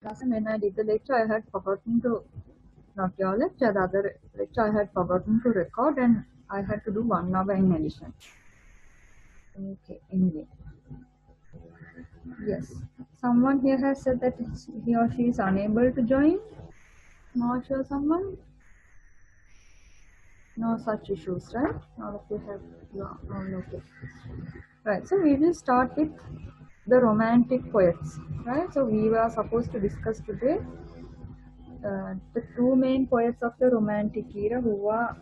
last time when I did the lecture, I had forgotten to, not your lecture, the other lecture I had forgotten to record, and I had to do 1 hour in addition. Okay, anyway. Yes. Someone here has said that he or she is unable to join. Not sure someone? No such issues, right? All of you have, all okay. Right, so we will start with the romantic poets, right? So we were supposed to discuss today the two main poets of the romantic era, who are,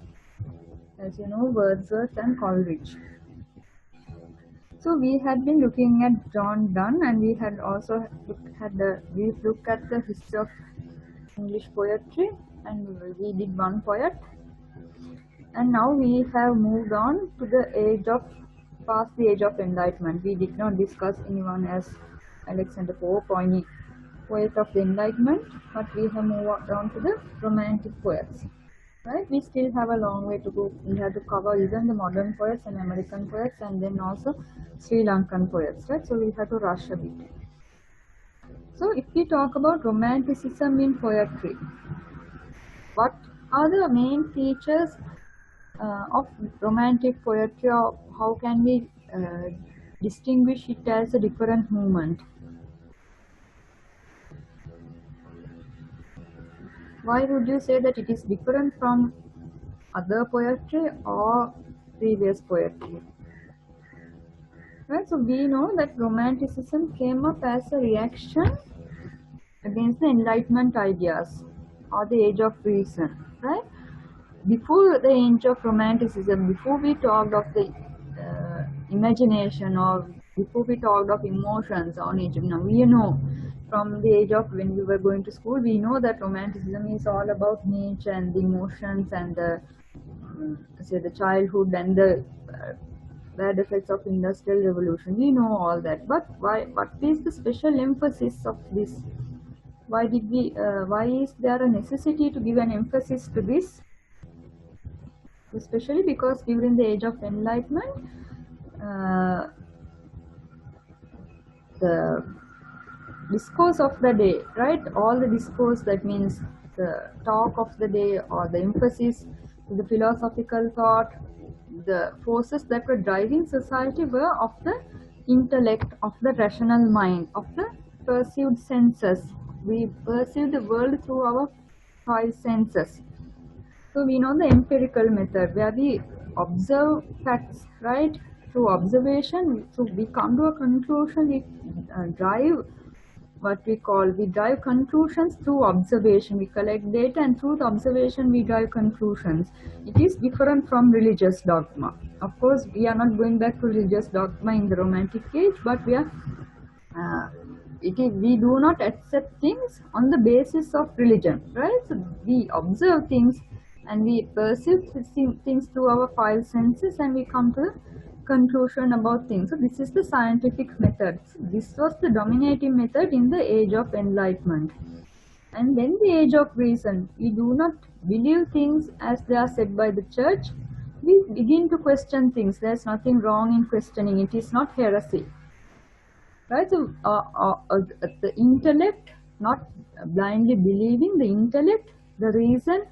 as you know, Wordsworth and Coleridge. So we had been looking at John Donne, and we had also looked at the history of English poetry, and we did one poet. And now we have moved on to past the age of enlightenment. We did not discuss anyone as Alexander Pope or any poet of the Enlightenment, but we have moved on to the romantic poets. Right? We still have a long way to go. We have to cover even the modern poets and American poets, and then also Sri Lankan poets. Right? So we have to rush a bit. So if we talk about romanticism in poetry, what are the main features of romantic poetry, or how can we distinguish it as a different movement? Why would you say that it is different from other poetry or previous poetry? Right, so we know that romanticism came up as a reaction against the Enlightenment ideas or the age of reason, right? Before the age of romanticism, before we talked of the imagination, or before we talked of emotions on age, now we know from the age of when we were going to school, we know that romanticism is all about nature and the emotions and the childhood and the bad effects of industrial revolution. We know all that, but what is the special emphasis of this? Why is there a necessity to give an emphasis to this? Especially because during the age of enlightenment, the discourse of the day, right? All the discourse, that means the talk of the day or the emphasis to the philosophical thought, the forces that were driving society were of the intellect, of the rational mind, of the perceived senses. We perceive the world through our 5 senses. So we know the empirical method where we observe facts, right? Through observation, so we come to a conclusion. We drive conclusions through observation. We collect data, and through the observation we drive conclusions. It is different from religious dogma. Of course, we are not going back to religious dogma in the romantic age, but we do not accept things on the basis of religion, right? So we observe things and we perceive things through our 5 senses, and we come to the conclusion about things. So this is the scientific method. This was the dominating method in the age of enlightenment. And then the age of reason, we do not believe things as they are said by the church. We begin to question things. There's nothing wrong in questioning. It is not heresy, right? So the intellect, not blindly believing, the intellect, the reason,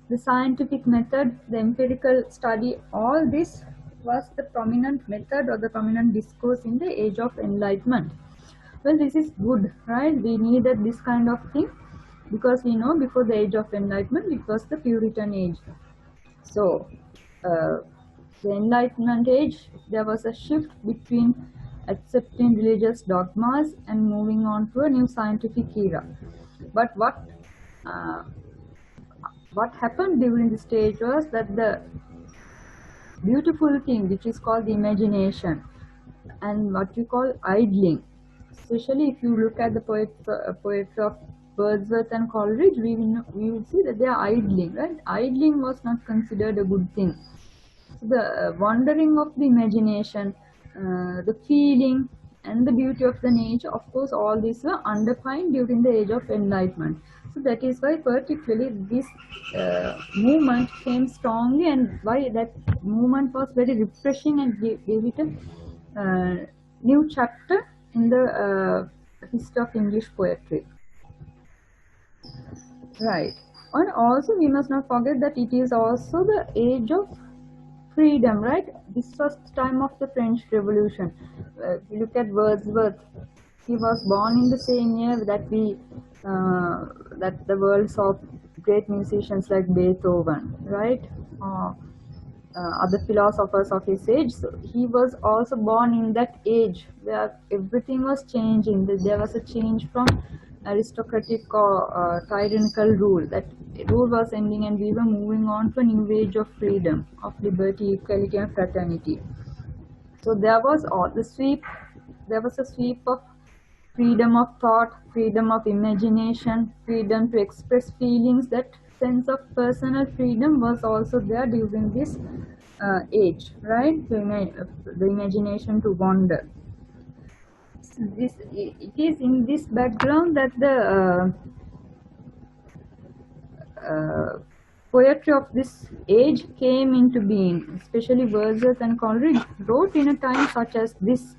the scientific method, the empirical study, all this was the prominent method or the prominent discourse in the age of enlightenment. Well, this is good, right? We needed this kind of thing because we know before the age of enlightenment it was the Puritan age. So the enlightenment age, there was a shift between accepting religious dogmas and moving on to a new scientific era. But what happened during this stage was that the beautiful thing which is called the imagination and what we call idling, especially if you look at the poetry of Wordsworth and Coleridge, we will see that they are idling, right? Idling was not considered a good thing. So the wandering of the imagination, the feeling and the beauty of the nature, of course all these were underpinned during the age of enlightenment. So that is why particularly this movement came strongly, and why that movement was very refreshing and gave it a new chapter in the history of English poetry. Right. And also we must not forget that it is also the age of freedom, right? This was time of the French Revolution. If you look at Wordsworth, he was born in the same year that the world saw great musicians like Beethoven, right? Uh, Other philosophers of his age. So he was also born in that age where everything was changing. There was a change from aristocratic or tyrannical rule. That rule was ending, and we were moving on to a new age of freedom, of liberty, equality, and fraternity. So there was all the sweep. There was a sweep of freedom of thought, freedom of imagination, freedom to express feelings. That sense of personal freedom was also there during this age, right? The imagination to wander. It is in this background that the poetry of this age came into being, especially Wordsworth and Coleridge wrote in a time such as this,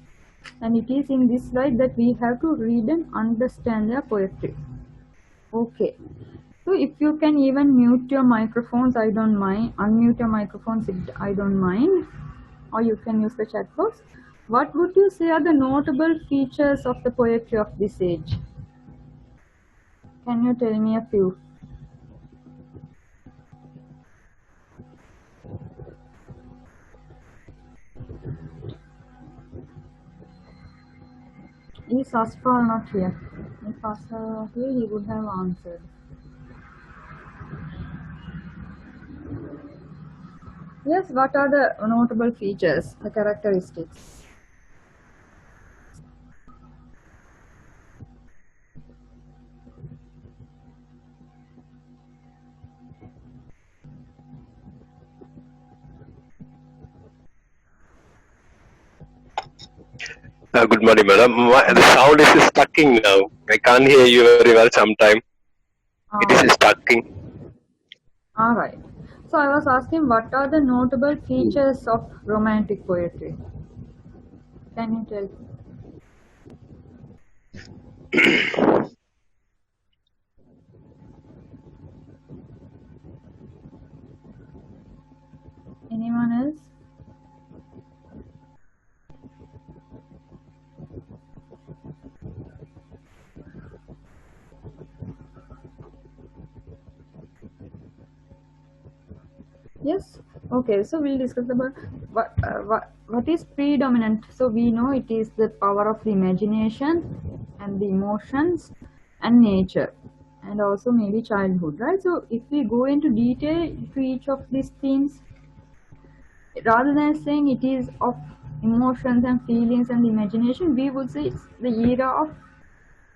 and it is in this light that we have to read and understand their poetry. Okay, so if you can even mute your microphones, I don't mind. Unmute your microphones, I don't mind. Or you can use the chat box. What would you say are the notable features of the poetry of this age? Can you tell me a few? Is Asfal not here? If Asfal were here, he would have answered. Yes, what are the notable features, the characteristics? Good morning, madam. The sound is stucking now. I can't hear you very well sometime. It is stucking. All right. So I was asking, what are the notable features of romantic poetry? Can you tell? Anyone else? Yes. Okay. So we'll discuss about what is predominant. So we know it is the power of the imagination and the emotions and nature, and also maybe childhood, right? So if we go into detail to each of these themes, rather than saying it is of emotions and feelings and imagination, we would say it's the era of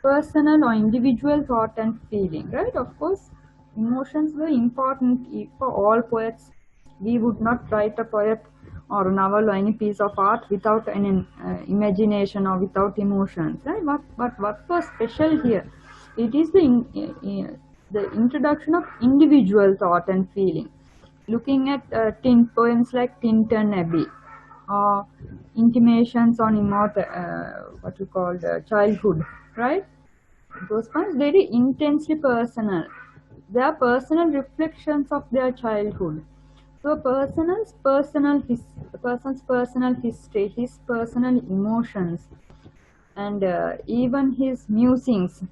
personal or individual thought and feeling, right? Of course, emotions were important for all poets. We would not write a poet or a novel or any piece of art without an imagination or without emotions, right? But what was special here? It is the introduction of individual thought and feeling. Looking at poems like Tintin Abbey, or intimations on what you call childhood, right? Those poems very intensely personal. They are personal reflections of their childhood. So person's personal history, his personal emotions, and even his musings.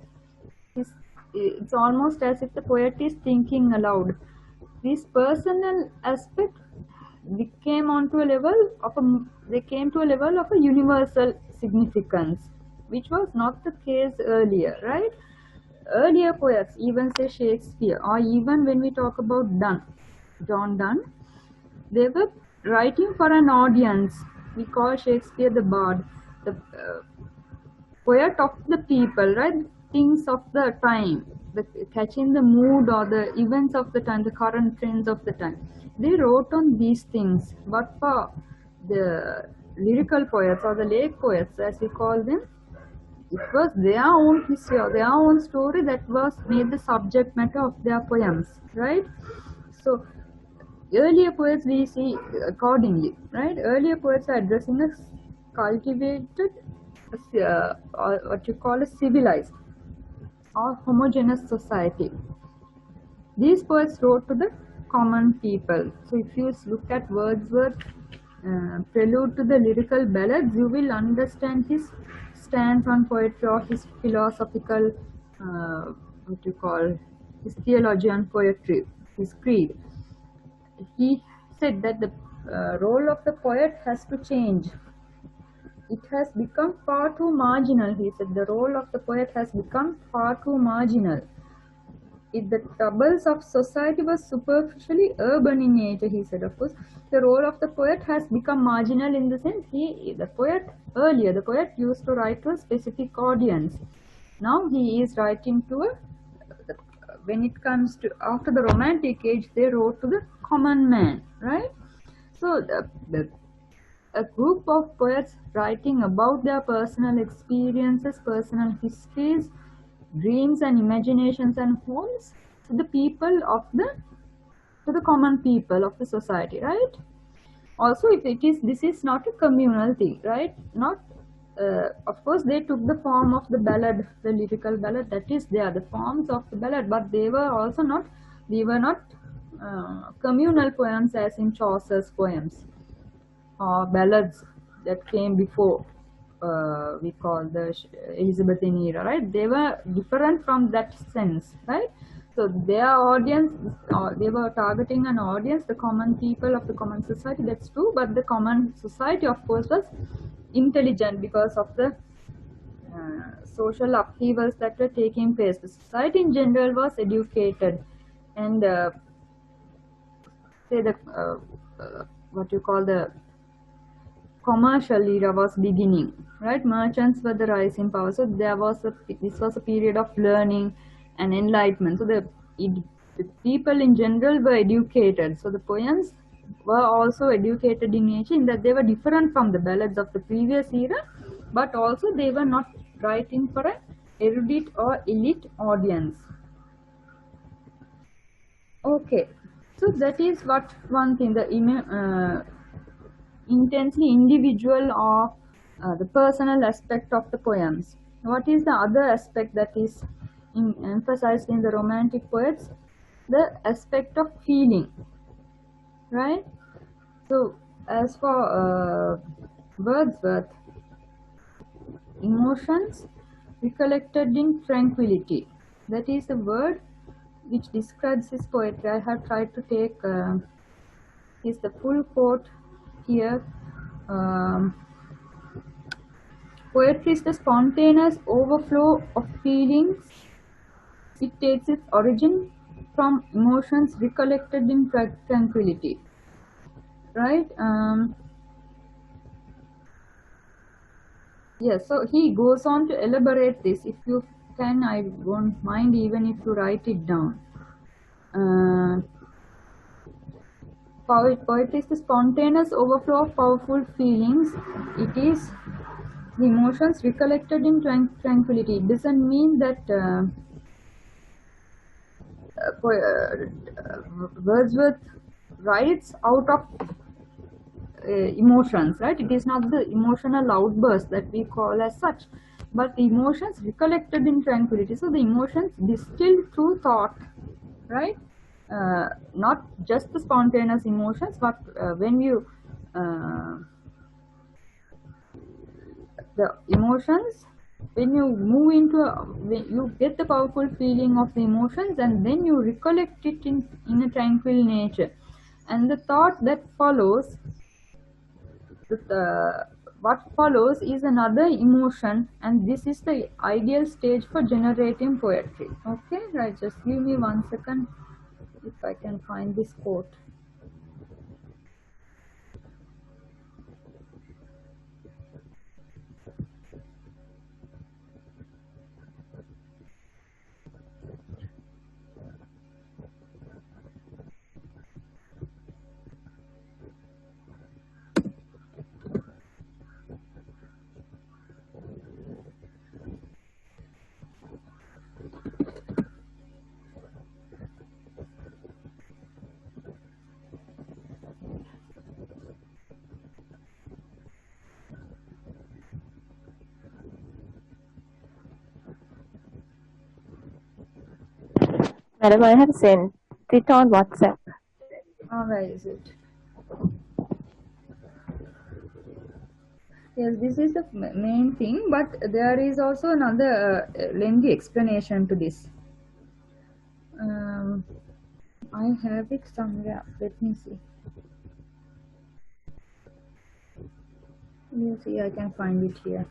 It's almost as if the poet is thinking aloud. This personal aspect became onto a level of they came to a level of a universal significance, which was not the case earlier, right? Earlier poets, even say Shakespeare, or even when we talk about John Donne, they were writing for an audience. We call Shakespeare the bard, the poet of the people, right? Things of the time, catching the mood or the events of the time, the current trends of the time. They wrote on these things. But for the lyrical poets or the lake poets, as we call them, it was their own history or their own story that was made the subject matter of their poems, right? So earlier poets we see accordingly, right? Earlier poets are addressing a cultivated, or what you call a civilized or homogeneous society. These poets wrote to the common people. So if you look at Wordsworth's prelude to the lyrical ballads, you will understand his stance on poetry or his philosophical, what you call, his theology on poetry, his creed. He said that the role of the poet has to change. It has become far too marginal, he said. The role of the poet has become far too marginal. If the troubles of society were superficially urban in nature, he said, of course, the role of the poet has become marginal in the sense the poet used to write to a specific audience. Now he is writing to when it comes to after the Romantic age, they wrote to the common man, right? So a group of poets writing about their personal experiences, personal histories, dreams and imaginations and hopes to the people of the common people of the society, right? Also, if this is not a communal thing, right? Not of course they took the form of the ballad, the lyrical ballad, that is they are the forms of the ballad, but they were also not communal poems as in Chaucer's poems or ballads that came before we call the Elizabethan era, right? They were different from that sense, right? So their audience, they were targeting an audience, the common people of the common society, that's true, but the common society, of course, was intelligent because of the social upheavals that were taking place. The society in general was educated, and say the what you call the commercial era was beginning, right? Merchants were the rising power, so this was a period of learning and enlightenment. So the people in general were educated. So the poems were also educated in nature, in that they were different from the ballads of the previous era, but also they were not writing for an erudite or elite audience. Okay, so that is what one thing, the intensely individual or the personal aspect of the poems. What is the other aspect that is emphasized in the Romantic poets? The aspect of feeling, right? So as for Wordsworth, emotions recollected in tranquility, that is the word which describes his poetry. I have tried to take is the full quote here. Poetry is the spontaneous overflow of feelings. It takes its origin from emotions recollected in tranquility, right? Yes, so he goes on to elaborate this. If you can, I won't mind even if you write it down. Poetry is the spontaneous overflow of powerful feelings. It is the emotions recollected in tranquility. It doesn't mean that Wordsworth writes out of emotions, right? It is not the emotional outburst that we call as such, but the emotions recollected in tranquility. So the emotions distilled through thought, right? Not just the spontaneous emotions, but when you the emotions, when you move into when you get the powerful feeling of the emotions, and then you recollect it in a tranquil nature, and the thought that follows, what follows is another emotion, and this is the ideal stage for generating poetry. Okay, right, just give me 1 second if I can find this quote. Madam, I have sent it on WhatsApp. Where is it? Yes, this is the main thing, but there is also another lengthy explanation to this. I have it somewhere. Let me see. You see, I can find it here.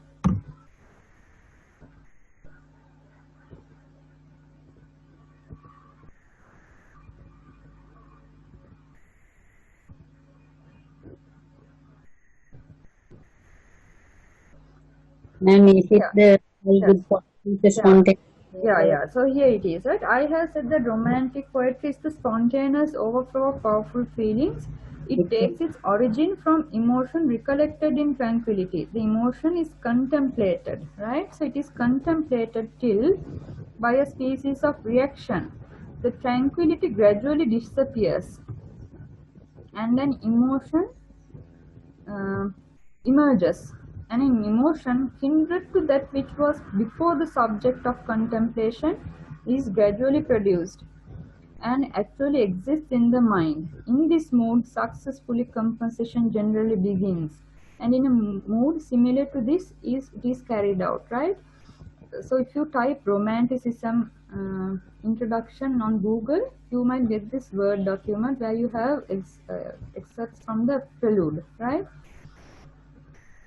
And is it Yeah. the very Yes. good point? The Yeah. spontaneous. Yeah. So here it is, right? I have said that romantic poetry is the spontaneous overflow of powerful feelings. It takes its origin from emotion recollected in tranquility. The emotion is contemplated, right? So it is contemplated till by a species of reaction. The tranquility gradually disappears, and an emotion uh, emerges. And an emotion kindred to that which was before the subject of contemplation is gradually produced and actually exists in the mind. In this mood, successfully composition generally begins, and in a mood similar to this it is carried out, right? So if you type romanticism introduction on Google, you might get this Word document where you have excerpts from the prelude, right?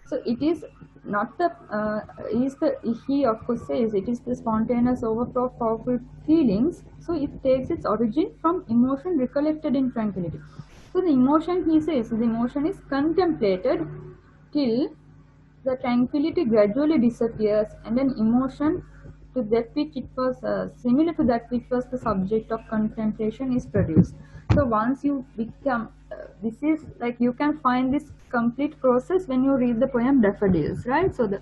So it is not the is the he of course says it is the spontaneous overflow of powerful feelings. So it takes its origin from emotion recollected in tranquility. So the emotion, he says, the emotion is contemplated till the tranquility gradually disappears, and an emotion to that which it was similar to that which was the subject of contemplation is produced. So once you become, this is like you can find this complete process when you read the poem Daffodils, right? So the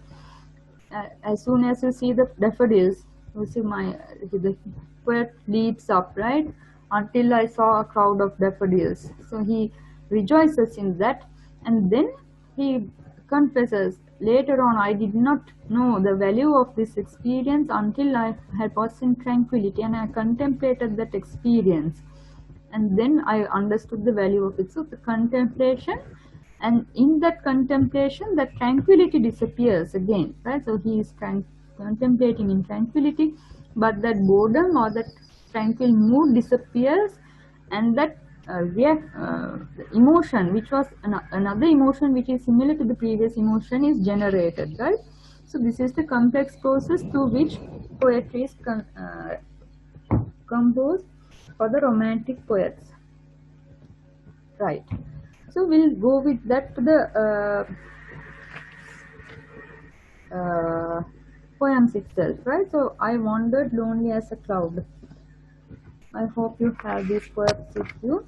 as soon as you see the daffodils, you see the poet leaps up, right? Until I saw a crowd of daffodils. So he rejoices in that, and then he confesses later on, I did not know the value of this experience until I had was in tranquility and I contemplated that experience, and then I understood the value of it. So the contemplation, and in that contemplation, that tranquility disappears again, right? So he is contemplating in tranquility, but that boredom or that tranquil mood disappears, and that emotion, which was another emotion which is similar to the previous emotion, is generated, right? So this is the complex process through which poetry is composed for the romantic poets, right? So we'll go with that to the poems itself, right? So I wandered lonely as a cloud. I hope you have these poems with you.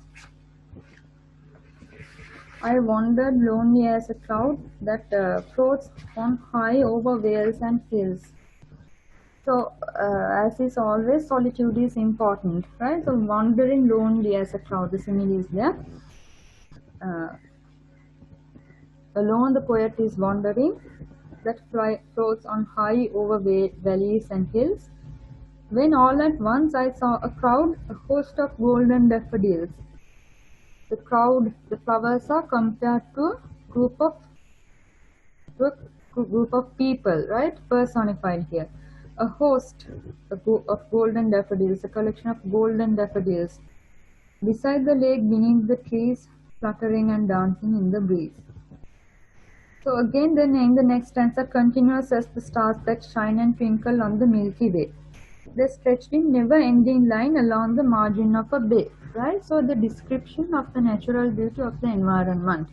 I wandered lonely as a cloud that floats on high over vales and hills. So as is always, solitude is important, right? So wandering lonely as a cloud, the simile is there. Alone the poet is wandering, that floats on high over valleys and hills. When all at once I saw a crowd, a host of golden daffodils. The crowd, the flowers are compared to a group of people, right? Personified here. A host of golden daffodils, a collection of golden daffodils. Beside the lake, beneath the trees, fluttering and dancing in the breeze. So again, the name, the next stanza continues as the stars that shine and twinkle on the Milky Way. They stretched in never-ending line along the margin of a bay, right? So the description of the natural beauty of the environment,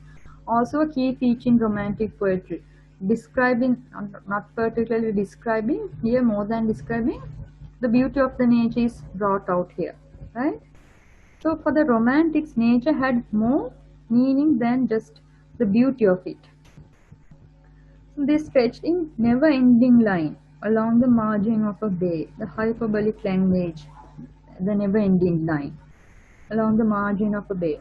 also a key feature in romantic poetry. Describing, not particularly describing, here more than describing, the beauty of the nature is brought out here, right? So for the romantics, nature had more meaning than just the beauty of it. They stretched in never-ending line along the margin of a bay, the hyperbolic language, the never-ending line, along the margin of a bay.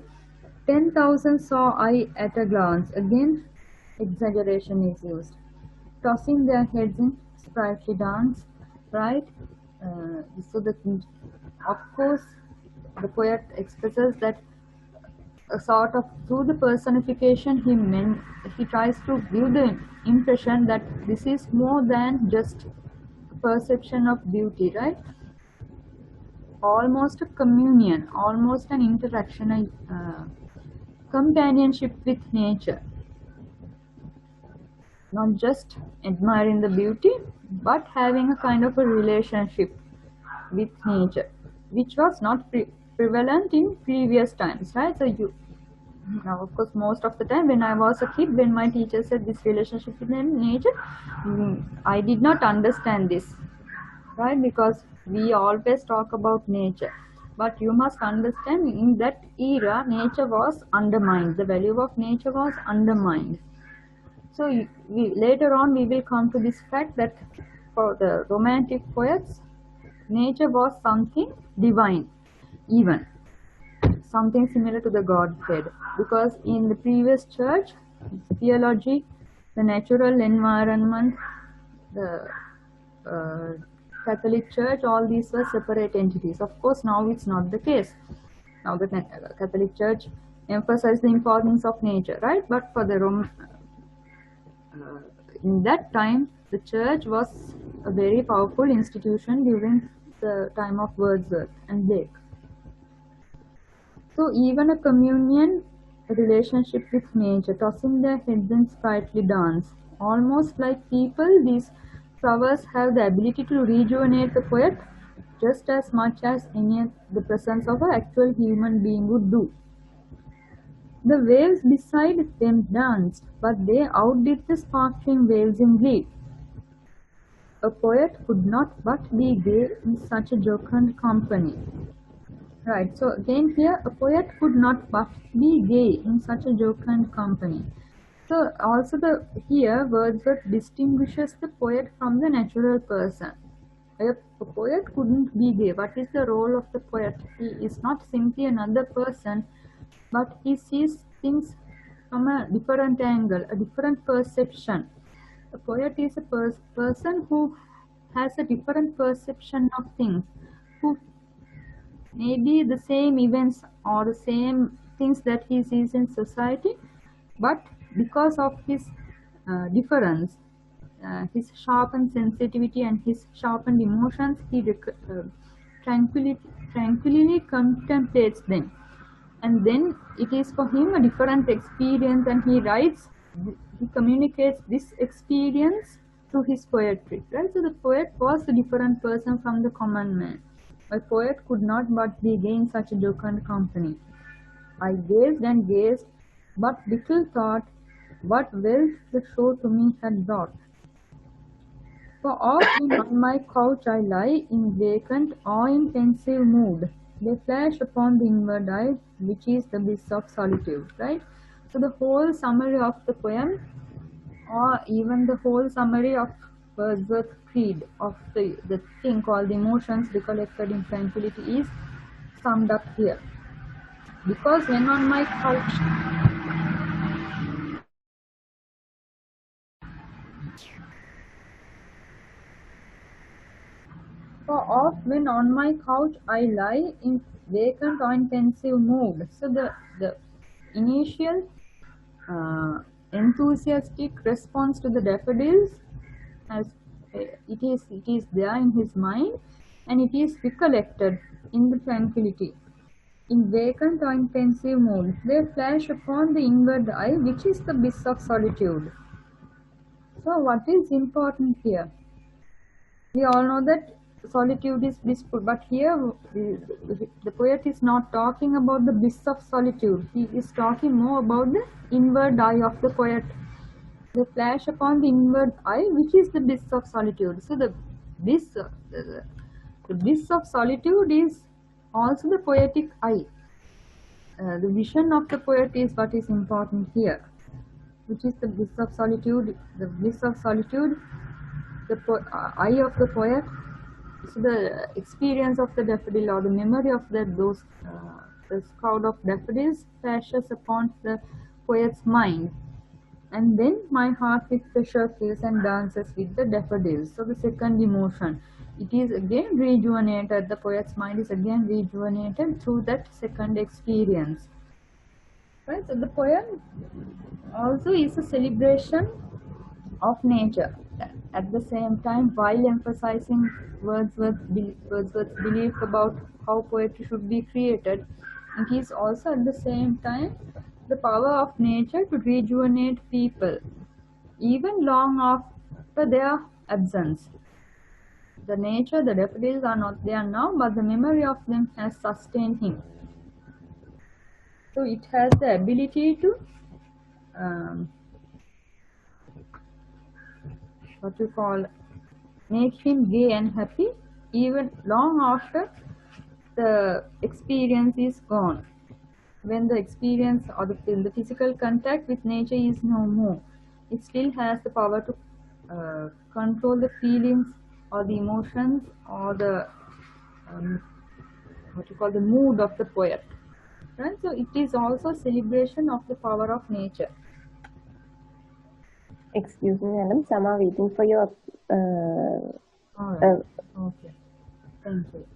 10,000 saw I at a glance. Again, exaggeration is used. Tossing their heads in sprightly dance, right? So that, of course, the poet expresses that a sort of through the personification he tries to give the impression that this is more than just perception of beauty, right? Almost a communion, almost an interaction, a companionship with nature. Not just admiring the beauty, but having a kind of a relationship with nature, which was not prevalent in previous times, right? Now, of course, most of the time when I was a kid, when my teacher said this relationship with nature, I did not understand this, right? Because we always talk about nature. But you must understand, in that era, nature was undermined. The value of nature was undermined. So later on, we will come to this fact that for the Romantic poets, nature was something divine, even something similar to the Godhead, because in the previous church, theology, the natural environment, the Catholic Church, all these were separate entities. Of course, now it's not the case. Now the Catholic Church emphasizes the importance of nature, right? But for the in that time, the church was a very powerful institution during the time of Wordsworth and Blake. So even a communion, a relationship with nature, tossing their heads and sprightly dance. Almost like people, these flowers have the ability to rejuvenate the poet just as much as the presence of an actual human being would do. The waves beside them danced, but they outdid the sparkling waves in glee. A poet could not but be gay in such a jocund company. Right, so again here, a poet could not but be gay in such a jocund company. So also here Wordsworth distinguishes the poet from the natural person. A poet couldn't be gay. What is the role of the poet? He is not simply another person, but he sees things from a different angle, a different perception. A poet is a person who has a different perception of things, who maybe the same events or the same things that he sees in society, but because of his difference, his sharpened sensitivity and his sharpened emotions, he tranquilly contemplates them. And then it is for him a different experience, and he communicates this experience through his poetry, right? So the poet was a different person from the common man. A poet could not but be gay in such a jocund company. I gazed and gazed, but little thought what wealth the show to me had brought. For often on my couch I lie in vacant or in pensive mood. They flash upon the inward eye, which is the bliss of solitude, right? So the whole summary of the poem, or even the whole summary of Wordsworth's creed of the thing called emotions recollected in tranquility, is summed up here. Because when on my couch when on my couch I lie in vacant or in pensive mood. So the initial enthusiastic response to the daffodils, as it is there in his mind, and it is recollected in the tranquility. In vacant or in pensive mood, they flash upon the inward eye, which is the bliss of solitude. So what is important here? We all know that solitude is blissful, but here the poet is not talking about the bliss of solitude. He is talking more about the inward eye of the poet. They flash upon the inward eye, which is the bliss of solitude. So the bliss of solitude is also the poetic eye. The vision of the poet is what is important here, which is the bliss of solitude. The bliss of solitude, the eye of the poet. So the experience of the daffodil, or the memory of those crowd of daffodils, flashes upon the poet's mind, and then my heart with pleasure fills and dances with the daffodils. So the second emotion, it is again rejuvenated, the poet's mind is again rejuvenated through that second experience. Right? So the poem also is a celebration of nature. At the same time, while emphasizing Wordsworth's belief about how poetry should be created, it is also at the same time the power of nature to rejuvenate people, even long after their absence. The nature, the daffodils are not there now, but the memory of them has sustained him. So it has the ability to what you call make him gay and happy even long after the experience is gone. When the experience or the physical contact with nature is no more, it still has the power to control the feelings or the emotions or the what you call the mood of the poet. Right? So it is also a celebration of the power of nature. Excuse me, madam. Some are waiting for your. All right. Okay. Thank you.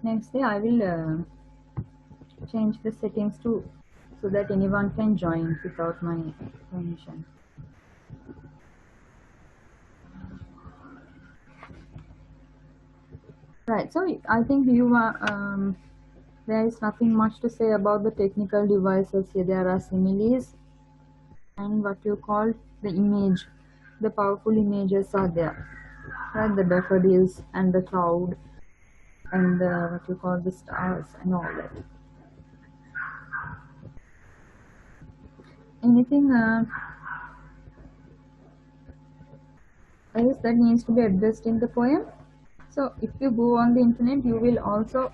Next day I will change the settings to so that anyone can join without my permission. Right. So I think you are. There is nothing much to say about the technical devices here. There are similes and what you call the image. The powerful images are there. Right? The daffodils and the cloud and what you call the stars and all that. Anything else that needs to be addressed in the poem? So if you go on the internet, you will also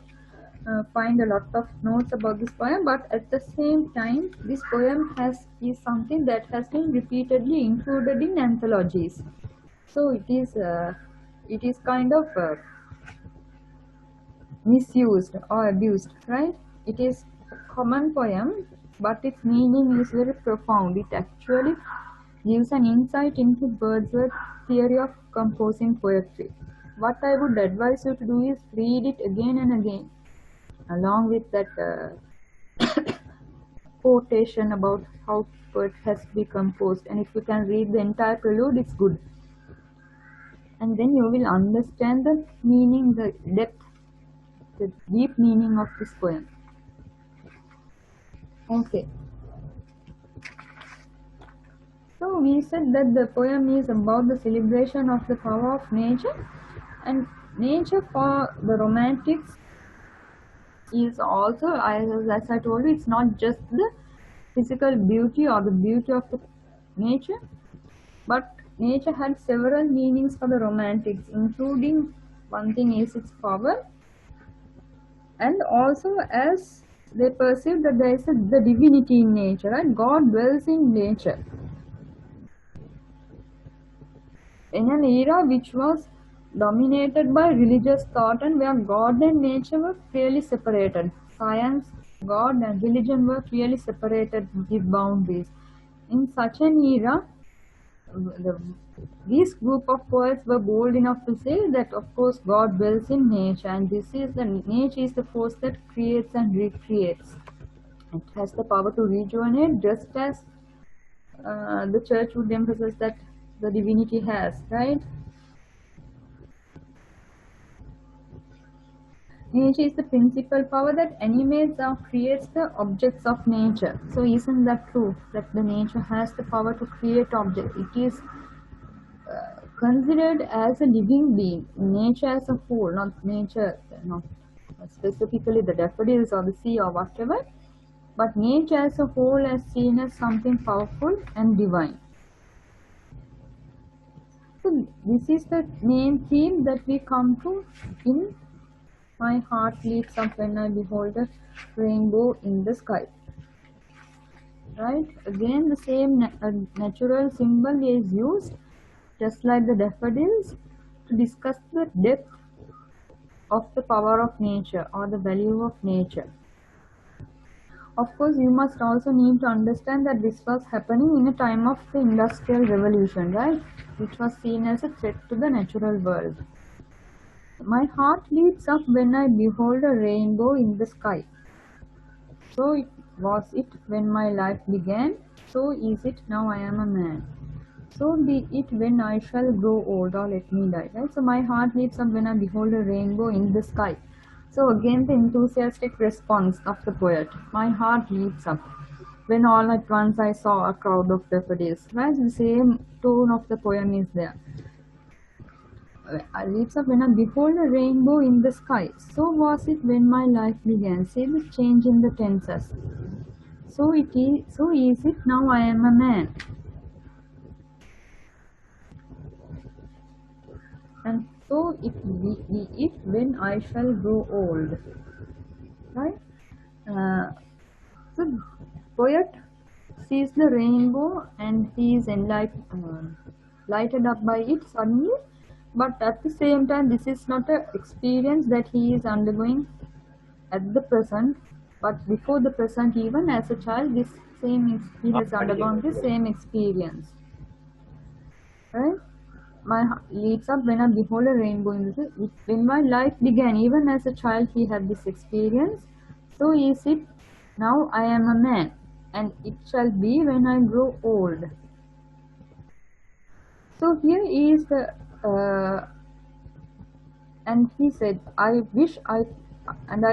find a lot of notes about this poem, but at the same time this poem is something that has been repeatedly included in anthologies. So it is kind of misused or abused, right? It is a common poem, but its meaning is very profound. It actually gives an insight into Wordsworth's theory of composing poetry. What I would advise you to do is read it again and again, along with that quotation about how poetry has to be composed. And if you can read the entire prelude, it's good. And then you will understand the meaning, the depth, the deep meaning of this poem. Okay. So we said that the poem is about the celebration of the power of nature, and nature for the romantics is also, as I told you, it's not just the physical beauty or the beauty of the nature, but nature had several meanings for the romantics, including one thing is its power, and also as they perceive that there is the divinity in nature, right? God dwells in nature. In an era which was dominated by religious thought and where God and nature were clearly separated, science, God and religion were clearly separated with boundaries. In such an era, this group of poets were bold enough to say that of course God dwells in nature, and nature is the force that creates and recreates. It has the power to rejuvenate, just as the church would emphasize that the divinity has, right? Nature is the principal power that animates or creates the objects of nature. So isn't that true, that the nature has the power to create objects? It is considered as a living being. Nature as a whole, not nature, not specifically the daffodils or the sea or whatever, but nature as a whole is seen as something powerful and divine. So this is the main theme that we come to in My Heart Leaps Up When I Behold a Rainbow in the Sky. Right? Again, the same natural symbol is used, just like the daffodils, to discuss the depth of the power of nature or the value of nature. Of course, you must also need to understand that this was happening in a time of the Industrial Revolution, right? Which was seen as a threat to the natural world. My heart leaps up when I behold a rainbow in the sky. So it was it when my life began, so is it now I am a man. So be it when I shall grow old or let me die. Right? So my heart leaps up when I behold a rainbow in the sky. So again the enthusiastic response of the poet. My heart leaps up when all at once I saw a crowd of daffodils. Right? The same tone of the poem is there. I leaps up when I behold a rainbow in the sky. So was it when my life began. See the change in the tenses. So is it now I am a man. And so it be it when I shall grow old. Right? So poet sees the rainbow and he is lighted up by it suddenly, but at the same time this is not an experience that he is undergoing at the present, but before the present, even as a child, he has undergone the same experience. Right? My heart leaps up when I behold a rainbow in the sea. When my life began, even as a child, he had this experience. So is it now I am a man, and it shall be when I grow old. So here is the and he said, I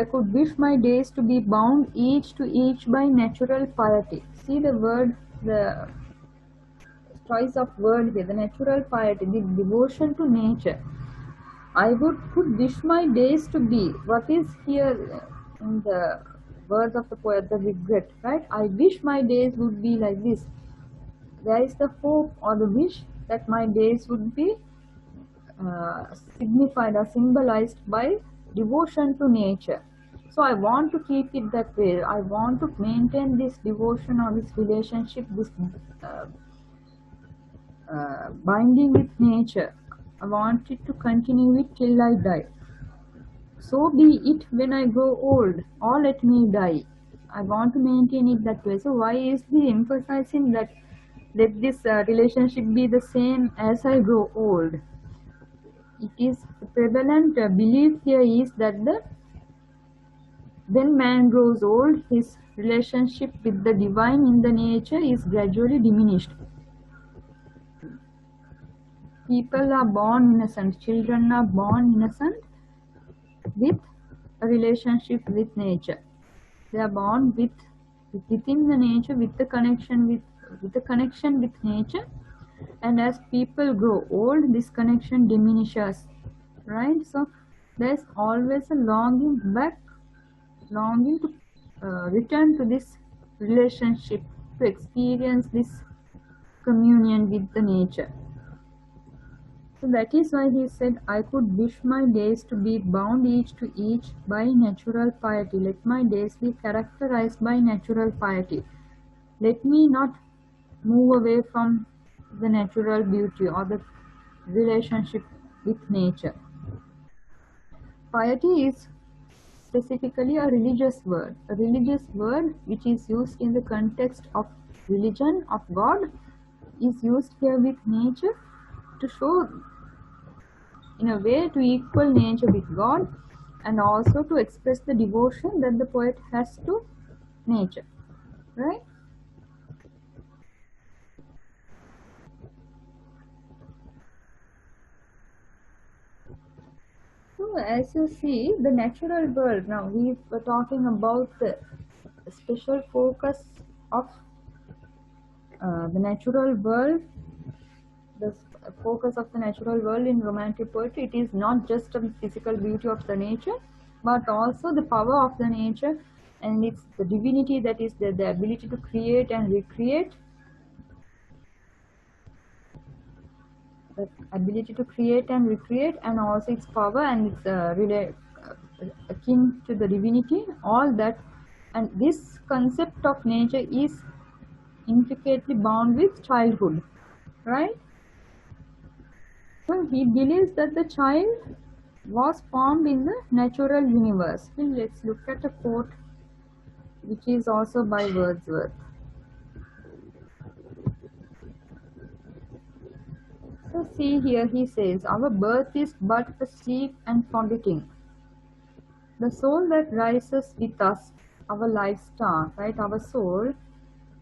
could wish my days to be bound each to each by natural piety. See the word, the choice of word here, the natural piety, the devotion to nature. I could wish my days to be. What is here in the words of the poet, the regret, right? I wish my days would be like this. There is the hope or the wish that my days would be signified or symbolized by devotion to nature. So I want to keep it that way. I want to maintain this devotion or this relationship, this binding with nature. I want it to continue it till I die. So be it when I grow old, or let me die. I want to maintain it that way. So why is he emphasizing that? Let this relationship be the same as I grow old. It is prevalent belief here is that when man grows old, his relationship with the divine in the nature is gradually diminished. People are born innocent, children are born innocent with a relationship with nature. They are born within the nature, with the connection with nature. And as people grow old, this connection diminishes, right? So there's always a longing to return to this relationship, to experience this communion with the nature. So that is why he said, I could wish my days to be bound each to each by natural piety. Let my days be characterized by natural piety. Let me not move away from the natural beauty or the relationship with nature. Piety is specifically a religious word which is used in the context of religion of God, is used here with nature to show in a way to equal nature with God, and also to express the devotion that the poet has to nature, right? So as you see, the natural world, now we were talking about the special focus of the natural world, the focus of the natural world in romantic poetry. It is not just the physical beauty of the nature, but also the power of the nature, and it's the divinity that is the ability to create and recreate, and also its power, and it's akin to the divinity, all that. And this concept of nature is intricately bound with childhood, right? So he believes that the child was formed in the natural universe. Let's look at a quote which is also by Wordsworth. So see here, he says, our birth is but a sleep and forgetting. The soul that rises with us, our life star, right? Our soul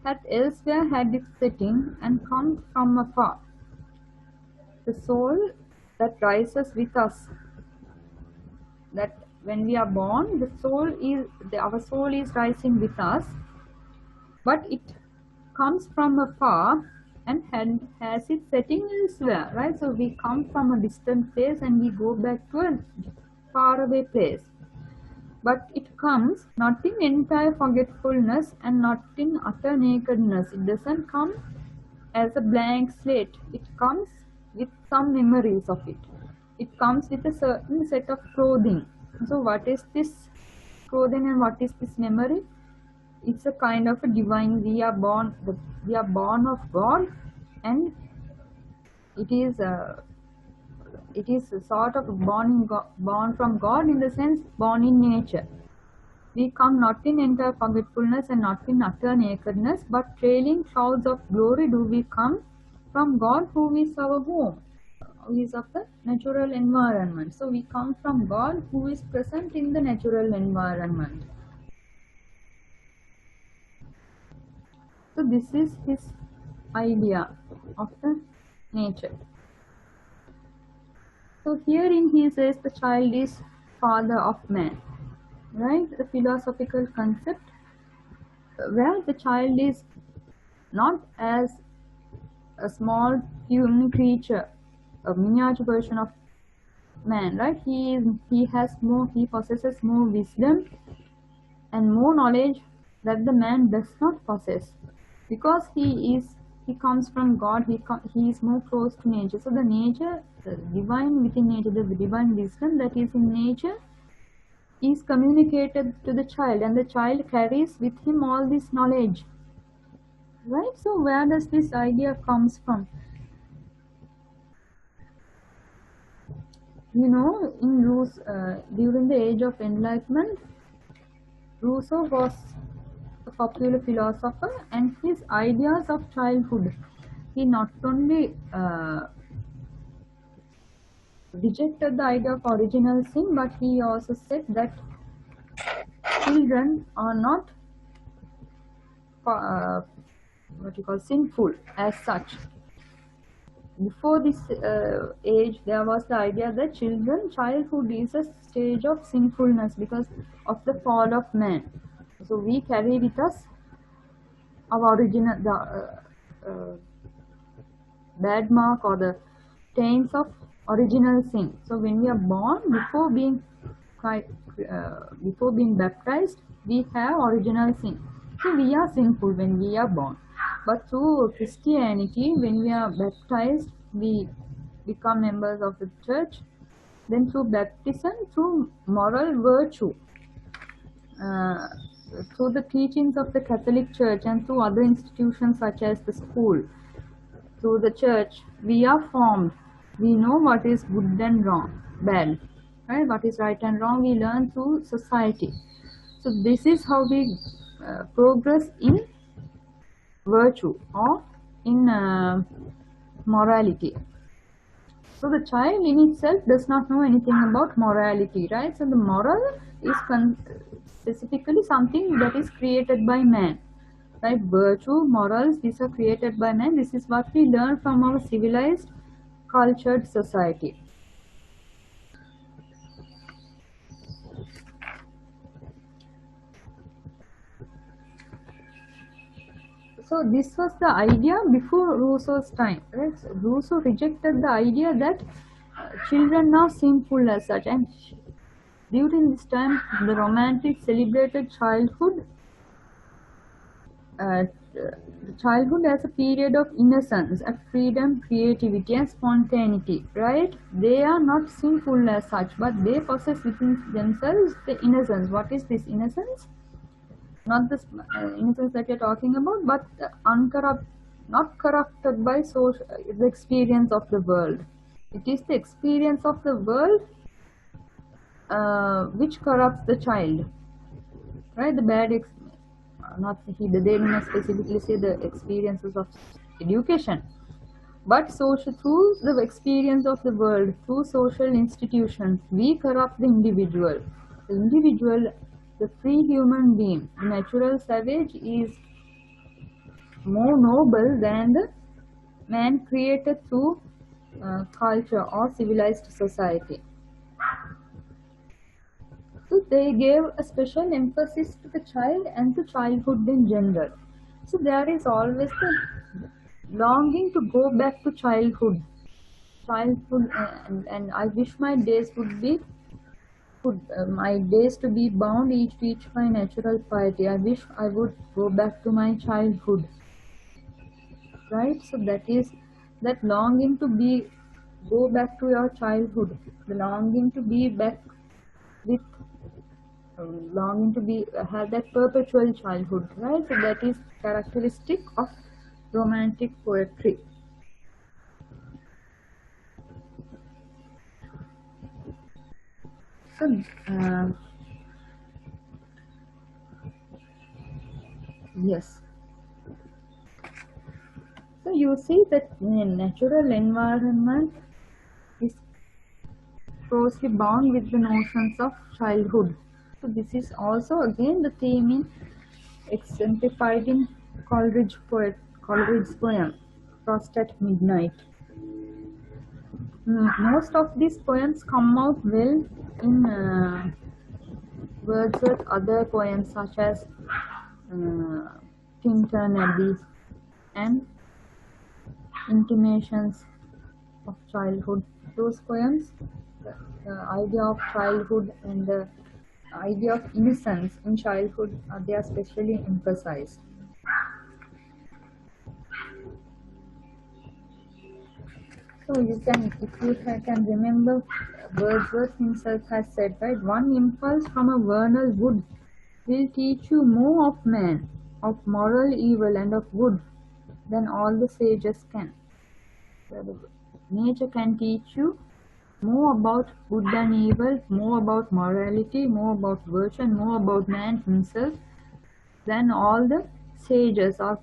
hath elsewhere had its setting and come from afar. The soul that rises with us, that when we are born, our soul is rising with us, but it comes from afar and has its setting elsewhere, right? So we come from a distant place and we go back to a faraway place. But it comes not in entire forgetfulness and not in utter nakedness. It doesn't come as a blank slate. It comes with some memories of it. It comes with a certain set of clothing. So what is this clothing and what is this memory? It's a kind of a divine. We are born of God, and it is a sort of born from God, in the sense born in nature. We come not in entire forgetfulness and not in utter nakedness, but trailing clouds of glory do we come from God, who is our home, who is of the natural environment. So we come from God, who is present in the natural environment. So this is his idea of the nature. So herein he says the child is father of man, right? The philosophical concept where the child is not as a small human creature, a miniature version of man, right? He possesses more wisdom and more knowledge that the man does not possess, because he comes from God. He is more close to nature. So the nature, the divine within nature, the divine wisdom that is in nature is communicated to the child, and the child carries with him all this knowledge, right? So where does this idea comes from? In during the age of enlightenment, Rousseau was a popular philosopher, and his ideas of childhood, he not only rejected the idea of original sin, but he also said that children are not sinful as such. Before this age, there was the idea that childhood is a stage of sinfulness because of the fall of man. So we carry with us our bad mark or the stains of original sin. So when we are born, before being baptized, we have original sin. So we are sinful when we are born. But through Christianity, when we are baptized, we become members of the church. Then through baptism, through moral virtue, through the teachings of the Catholic Church and through other institutions such as the school, through the church, we are formed. We know what is good and wrong, bad, right? What is right and wrong, we learn through society. So this is how we progress in virtue or in morality. So the child in itself does not know anything about morality, right? So the moral is specifically something that is created by man, right? Virtue, morals, these are created by man. This is what we learn from our civilized, cultured society. So this was the idea before Rousseau's time, right? So Rousseau rejected the idea that children are sinful as such, and during this time the Romantic celebrated childhood as a period of innocence, of freedom, creativity and spontaneity, right? They are not sinful as such, but they possess within themselves the innocence. What is this innocence? Not the innocence that we are talking about, but not corrupted by the experience of the world. It is the experience of the world which corrupts the child, right? The bad they did not specifically say the experiences of education, but social, through the experience of the world, through social institutions, we corrupt the individual. The individual, the free human being, the natural savage, is more noble than the man created through culture or civilized society. So they gave a special emphasis to the child and to childhood in general. So there is always the longing to go back to childhood, and I wish my days would be my days to be bound each to each by natural piety. I wish I would go back to my childhood. Right? So that is that longing to go back to your childhood, the longing to be back with longing to be have that perpetual childhood, right? So that is characteristic of romantic poetry. So yes, so you see that natural environment is closely bound with the notions of childhood. So this is also again the theme in exemplified in Coleridge's poem, Frost at Midnight. Most of these poems come out well in Wordsworth's other poems such as Tintern Abbey and Intimations of Childhood. Those poems, the idea of childhood and the idea of innocence in childhood, they are specially emphasized. So you can, if you can remember, Wordsworth himself has said, right, one impulse from a vernal wood will teach you more of man, of moral evil and of good, than all the sages can. So nature can teach you more about good and evil, more about morality, more about virtue, and more about man himself than all the sages, or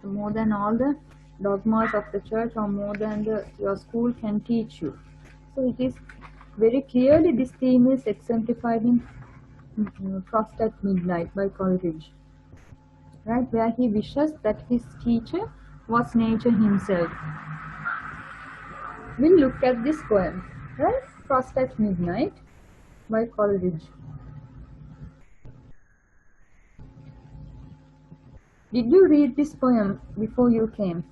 more than all the dogmas of the church, or more than your school can teach you. So it is very clearly, this theme is exemplified in Frost at Midnight by Coleridge, right, where he wishes that his teacher was nature himself. We'll look at this poem, right, Frost at Midnight by Coleridge. Did you read this poem before you came?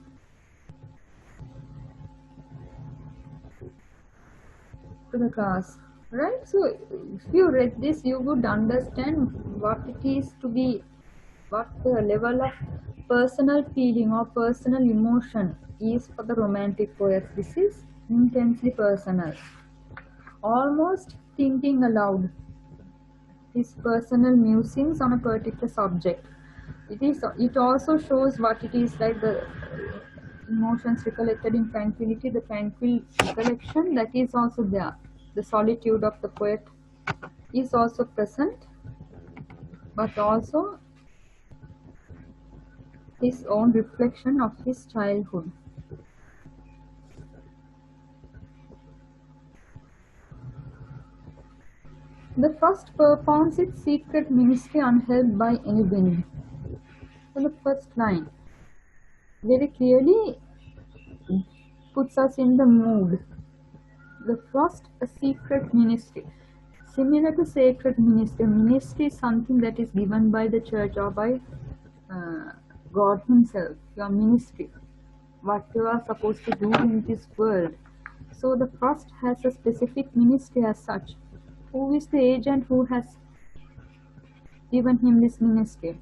To the class, right? So if you read this, you would understand what it is to be, what the level of personal feeling or personal emotion is for the romantic poets. This is intensely personal, almost thinking aloud, his personal musings on a particular subject. It also shows what it is like, the emotions recollected in tranquility, the tranquil recollection that is also there. The solitude of the poet is also present, but also his own reflection of his childhood. The frost performs its secret ministry unhelped by any wind. So the first line very clearly puts us in the mood. The frost, a secret ministry. Similar to sacred ministry, ministry is something that is given by the church or by God himself, your ministry, what you are supposed to do in this world. So the frost has a specific ministry as such. Who is the agent who has given him this ministry?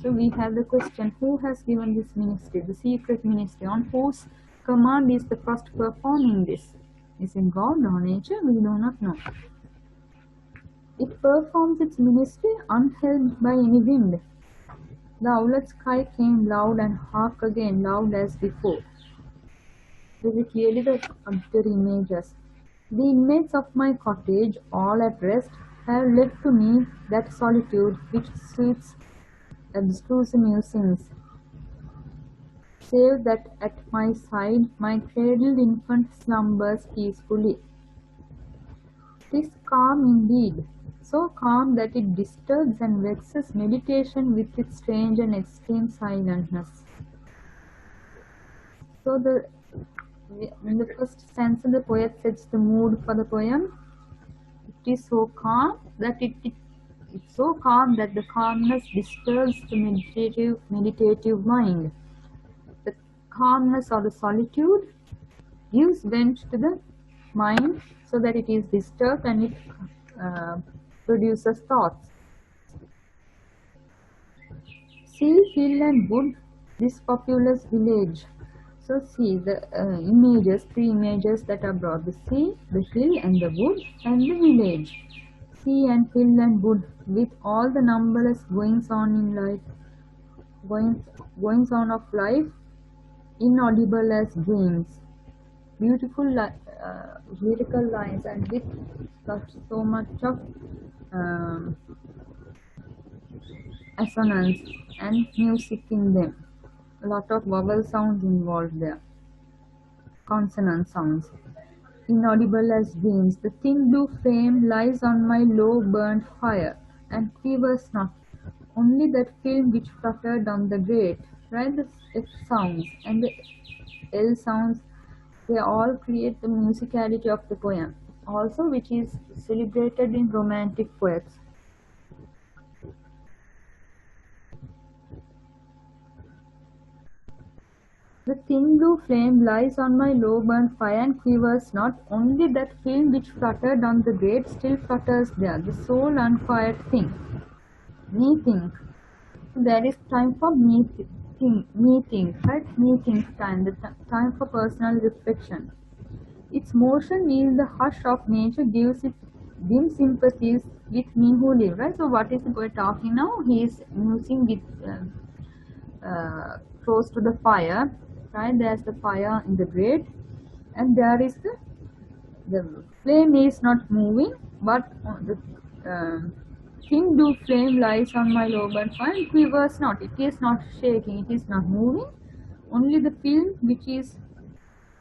So we have the question, who has given this ministry, the secret ministry? On whose command is the frost performing this? Is it God or nature? We do not know. It performs its ministry unhelped by any wind. The owlet's cry came loud and hark again loud as before. Very clearly the other images. The inmates of my cottage, all at rest, have left to me that solitude which suits abstruse musings, save that at my side my cradled infant slumbers peacefully. 'Tis calm indeed, so calm that it disturbs and vexes meditation with its strange and extreme silentness. So in the first stanza, the poet sets the mood for the poem. It is so calm that it's so calm that the calmness disturbs the meditative mind. The calmness or the solitude gives vent to the mind so that it is disturbed and it produces thoughts. See, hill and wood, this populous village. So see the three images that are brought: the sea, the hill and the wood, and the village. Sea and hill and wood, with all the numberless goings on in life, goings on of life, inaudible as dreams. Beautiful lyrical lines, and with so much of assonance and music in them. A lot of vowel sounds involved there, consonant sounds. Inaudible as dreams, the thin blue flame lies on my low burnt fire and quivers not. Only that film which fluttered on the grate. Right, the F sounds and the L sounds, they all create the musicality of the poem, also which is celebrated in romantic poets. The thin blue flame lies on my low burnt fire and quivers not. Only that flame which fluttered on the grate still flutters there, the sole unquiet thing. Me think. There is time for me think, right? Me think time, the time for personal reflection. Its motion is the hush of nature, gives it dim sympathies with me who live, right? So what is the poet talking now? He is musing with close to the fire, right? There's the fire in the grate, and there is the flame is not moving, but the thin blue flame lies on my low burnt fire and quivers not. It is not shaking, it is not moving. Only the film which is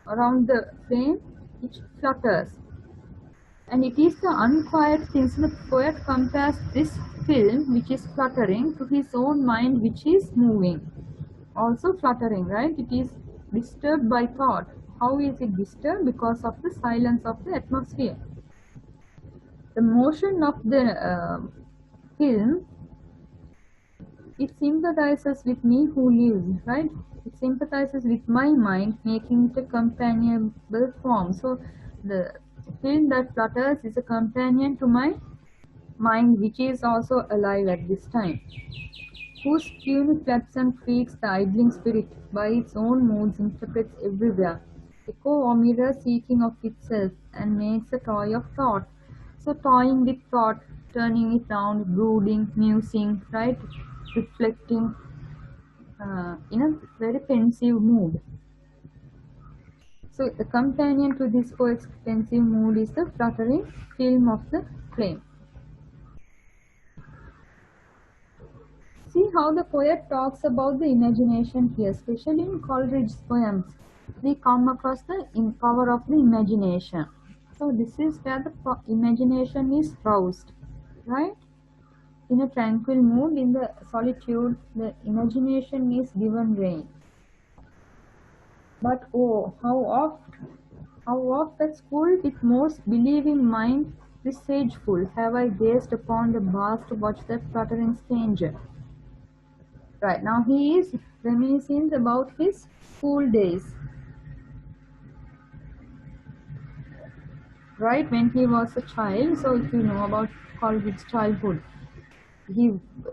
around the flame which flutters. And it is the unquiet things. The poet compares this film which is fluttering to his own mind which is moving, also fluttering, right? It is disturbed by thought. How is it disturbed? Because of the silence of the atmosphere. The motion of the film, it sympathizes with me who lives, right? It sympathizes with my mind, making it a companionable form. So the film that flutters is a companion to my mind, which is also alive at this time, whose puny flaps and freaks the idling spirit by its own moods interprets everywhere, echo or mirror seeking of itself, and makes a toy of thought. So toying with thought, turning it round, brooding, musing, right, reflecting in a very pensive mood. So the companion to this poet's pensive mood is the fluttering film of the flame. See how the poet talks about the imagination here, especially in Coleridge's poems. We come across the power of the imagination. So this is where the imagination is roused, right? In a tranquil mood, in the solitude, the imagination is given rein. But oh, how oft at school with most believing mind presageful have I gazed upon the bars to watch that fluttering stranger. Right, now he is reminiscing about his school days. Right, when he was a child. So if you know about Coleridge's childhood,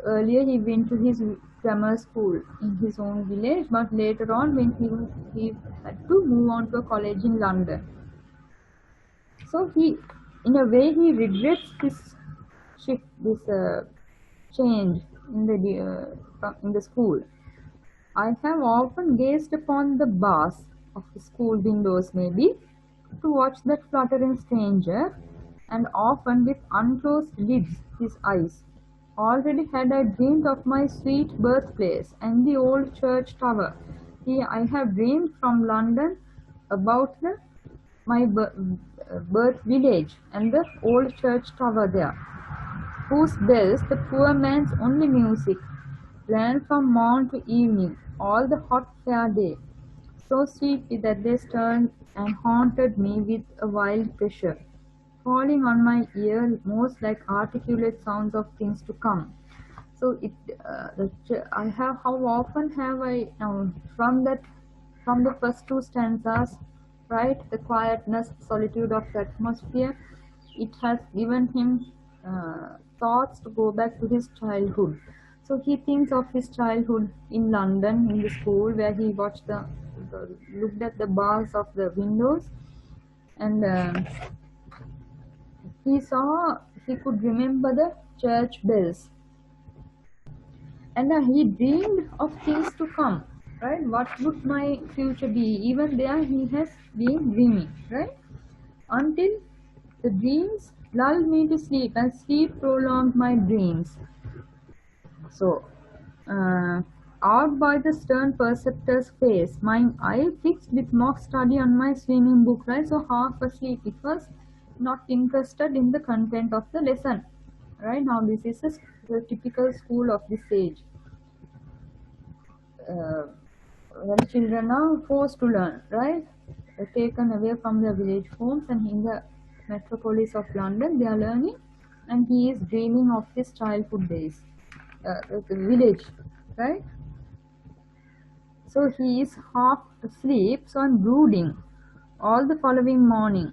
earlier he went to his grammar school in his own village, but later on when he had to move on to a college in London. So he, in a way, he regrets this shift, this change in the school. I have often gazed upon the bars of the school windows, maybe, to watch that fluttering stranger, and often with unclosed lids his eyes, Already had I dreamed of my sweet birthplace and the old church tower. I have dreamed from London about my birth village and the old church tower there, whose bells, the poor man's only music, ran from morn to evening, all the hot fair day, so sweetly that they stirred and haunted me with a wild pressure, falling on my ear most like articulate sounds of things to come. So I have, how often have I from the first two stanzas, right? The quietness, solitude of the atmosphere. It has given him thoughts to go back to his childhood. So he thinks of his childhood in London, in the school where he watched looked at the bars of the windows, and he could remember the church bells, and he dreamed of things to come, right? What would my future be? Even there he has been dreaming, right? Until the dreams lulled me to sleep and sleep prolonged my dreams. So out by the stern preceptor's face, my eye fixed with mock study on my swimming book, right? So half asleep, it was not interested in the content of the lesson, right? Now this is the typical school of this age, when children are forced to learn, right? They're taken away from their village homes, and in the metropolis of London they are learning, and he is dreaming of his childhood days, the village, right? So he is half asleep, so I'm brooding all the following morning.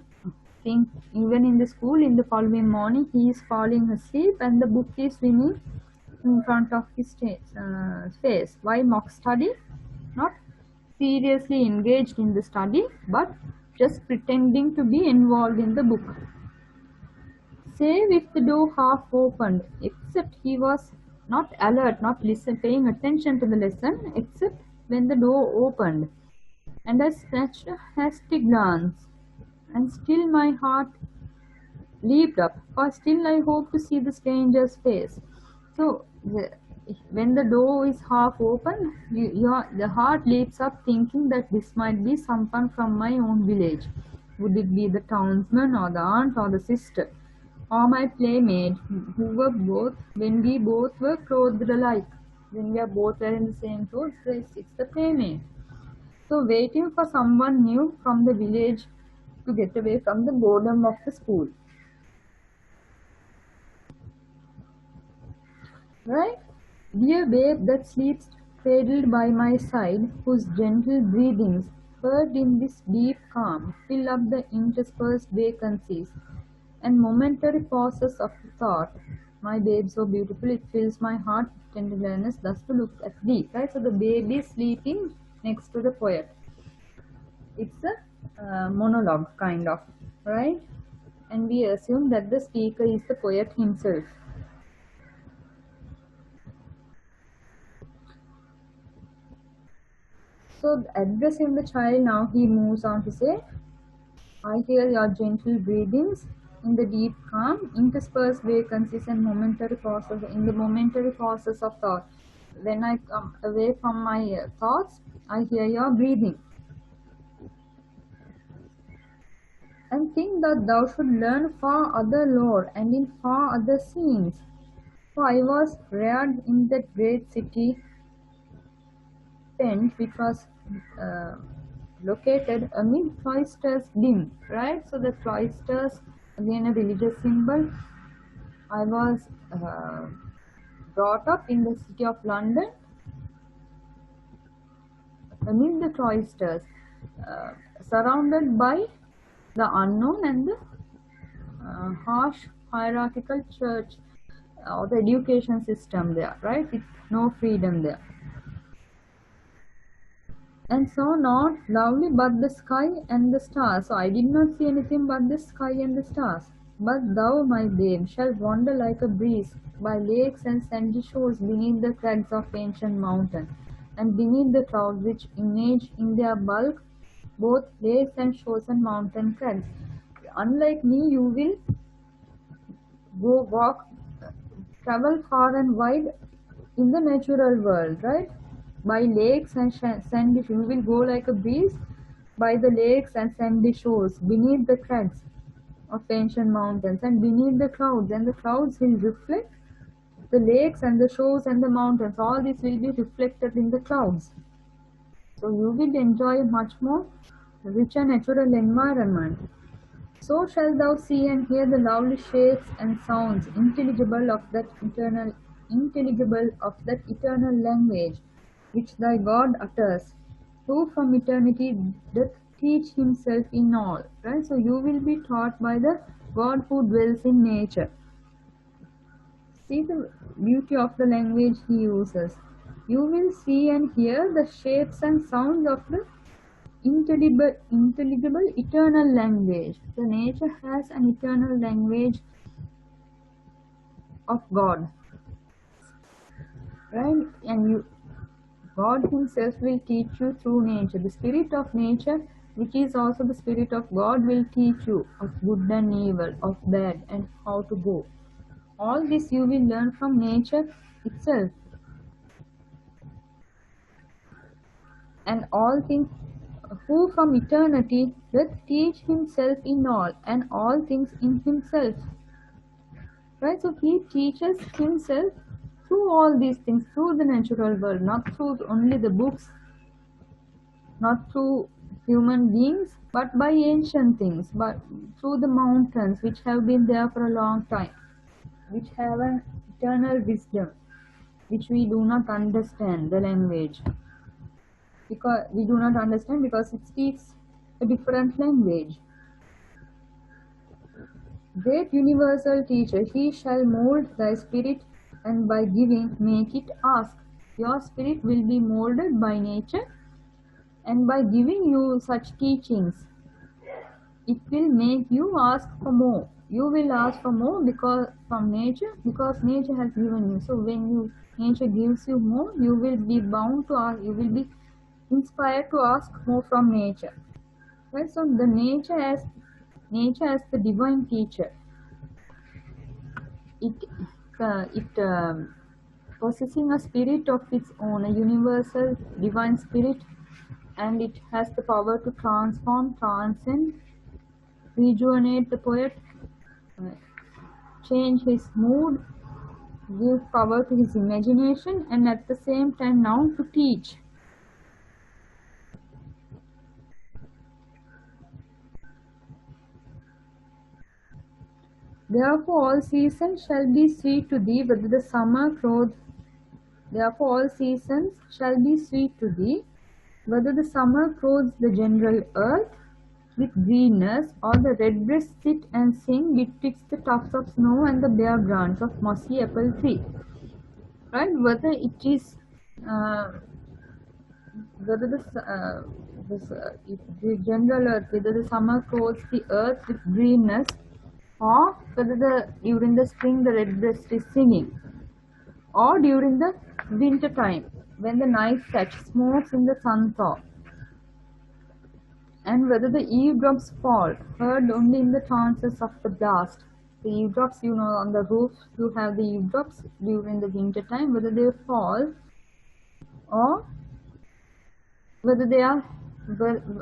Think even in the school, in the following morning he is falling asleep and the book is swimming in front of his face. Why mock study? Not seriously engaged in the study, but just pretending to be involved in the book. Save if the door half opened, except he was not alert, not paying attention to the lesson, except when the door opened, and I snatched a hasty glance, and still my heart leaped up, for still I hoped to see the stranger's face. So when the door is half open, the heart leaps up thinking that this might be someone from my own village. Would it be the townsman or the aunt or the sister, or my playmate, who were both, when we both were clothed alike? When we are both wearing the same clothes, it's the playmate. So waiting for someone new from the village to get away from the boredom of the school. Right? Dear babe that sleeps cradled by my side, whose gentle breathings, heard in this deep calm, fill up the interspersed vacancies and momentary pauses of thought. My babe so beautiful, it fills my heart with tenderness thus to look at thee. Right? So the baby is sleeping next to the poet. It's a monologue kind of, right? And we assume that the speaker is the poet himself. So addressing the child, now he moves on to say, I hear your gentle breathings in the deep calm, interspersed vacancies and momentary pauses, in the momentary pauses of thought. When I come away from my thoughts, I hear your breathing. And think that thou should learn far other lore and in far other scenes. For I was reared in that great city, tent, which was located amid cloisters dim, right? So the cloisters, again a religious symbol. I was brought up in the city of London amid the cloisters, surrounded by the unknown and the harsh hierarchical church or the education system there, right? With no freedom there. And so not lovely but the sky and the stars. So I did not see anything but the sky and the stars. But thou, my babe, shalt wander like a breeze by lakes and sandy shores beneath the crags of ancient mountain, and beneath the clouds which image in their bulk both lakes and shores and mountain crags. Unlike me, you will go walk travel far and wide in the natural world, right? By lakes and sandy shores. You will go like a breeze by the lakes and sandy shores, beneath the crags of ancient mountains, and beneath the clouds. And the clouds will reflect the lakes and the shores and the mountains. All this will be reflected in the clouds. So you will enjoy a much more richer natural environment. So shalt thou see and hear the lovely shapes and sounds intelligible of that eternal language which thy God utters, who from eternity doth teach himself in all. Right? So you will be taught by the God who dwells in nature. See the beauty of the language he uses. You will see and hear the shapes and sounds of the intelligible eternal language. The nature has an eternal language of God, right? And God himself will teach you through nature. The spirit of nature, which is also the spirit of God, will teach you of good and evil, of bad and how to go. All this you will learn from nature itself. And all things, who from eternity doth teach himself in all, and all things in himself. Right? So he teaches himself through all these things, through the natural world, not through only the books, not through human beings, but by ancient things, but through the mountains which have been there for a long time, which have an eternal wisdom, which we do not understand the language. Because we do not understand because it speaks a different language. Great universal teacher, he shall mold thy spirit, and by giving make it ask. Your spirit will be molded by nature, and by giving you such teachings, it will make you ask for more. You will ask for more because from nature, because nature has given you. So when nature gives you more, you will be bound to ask, you will be inspired to ask more from nature. Right? So the nature as the divine teacher, possessing a spirit of its own, a universal divine spirit, and it has the power to transform, transcend, rejuvenate the poet, change his mood, give power to his imagination, and at the same time now to teach. Therefore all seasons shall be sweet to thee, whether the summer clothes. Therefore all seasons shall be sweet to thee, whether the summer clothes the general earth with greenness, or the redbreast sit and sing betwixt the tufts of snow and the bare branch of mossy apple tree. Right? Whether it is whether the general earth, whether the summer clothes the earth with greenness, or whether during the spring the redbreast is singing, or during the winter time when the night thatch smokes in the sun thaw, and whether the eavesdrops fall, heard only in the trances of the blast. The eavesdrops, on the roof you have the eavesdrops during the winter time, whether they fall, or whether they are,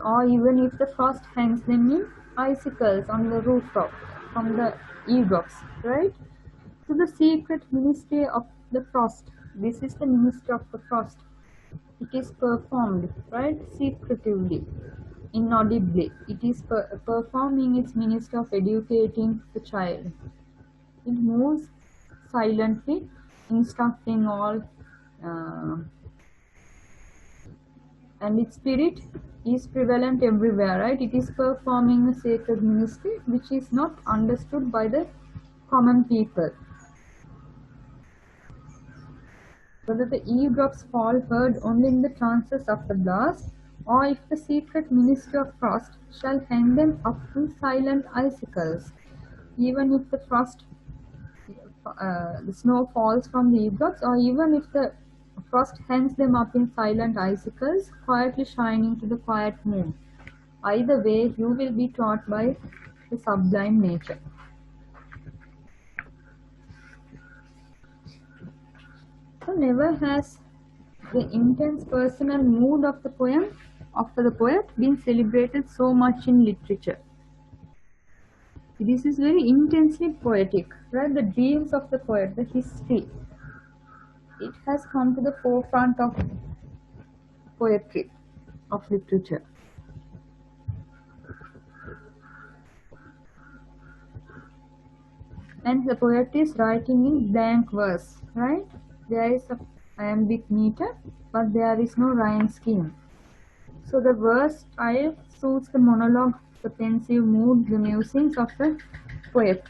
or even if the frost hangs them in icicles on the rooftop from the eavesdrops, right? So the secret ministry of the frost. This is the ministry of the frost. It is performed, right, secretively, inaudibly. It is performing its ministry of educating the child. It moves silently, instructing all, and its spirit is prevalent everywhere, right? It is performing a sacred ministry which is not understood by the common people. Whether the eavesdrops fall, heard only in the trances of the blast, or if the secret ministry of frost shall hang them up in silent icicles, even if the the snow falls from the eavesdrops, or even if the frost hangs them up in silent icicles, quietly shining to the quiet moon. Either way, you will be taught by the sublime nature. So never has the intense personal mood of the poet been celebrated so much in literature. This is very intensely poetic, right? The dreams of the poet, the history, it has come to the forefront of poetry, of literature. And the poet is writing in blank verse, right? There is a iambic meter, but there is no rhyme scheme. So the verse style suits the monologue, the pensive mood, the musings of the poet.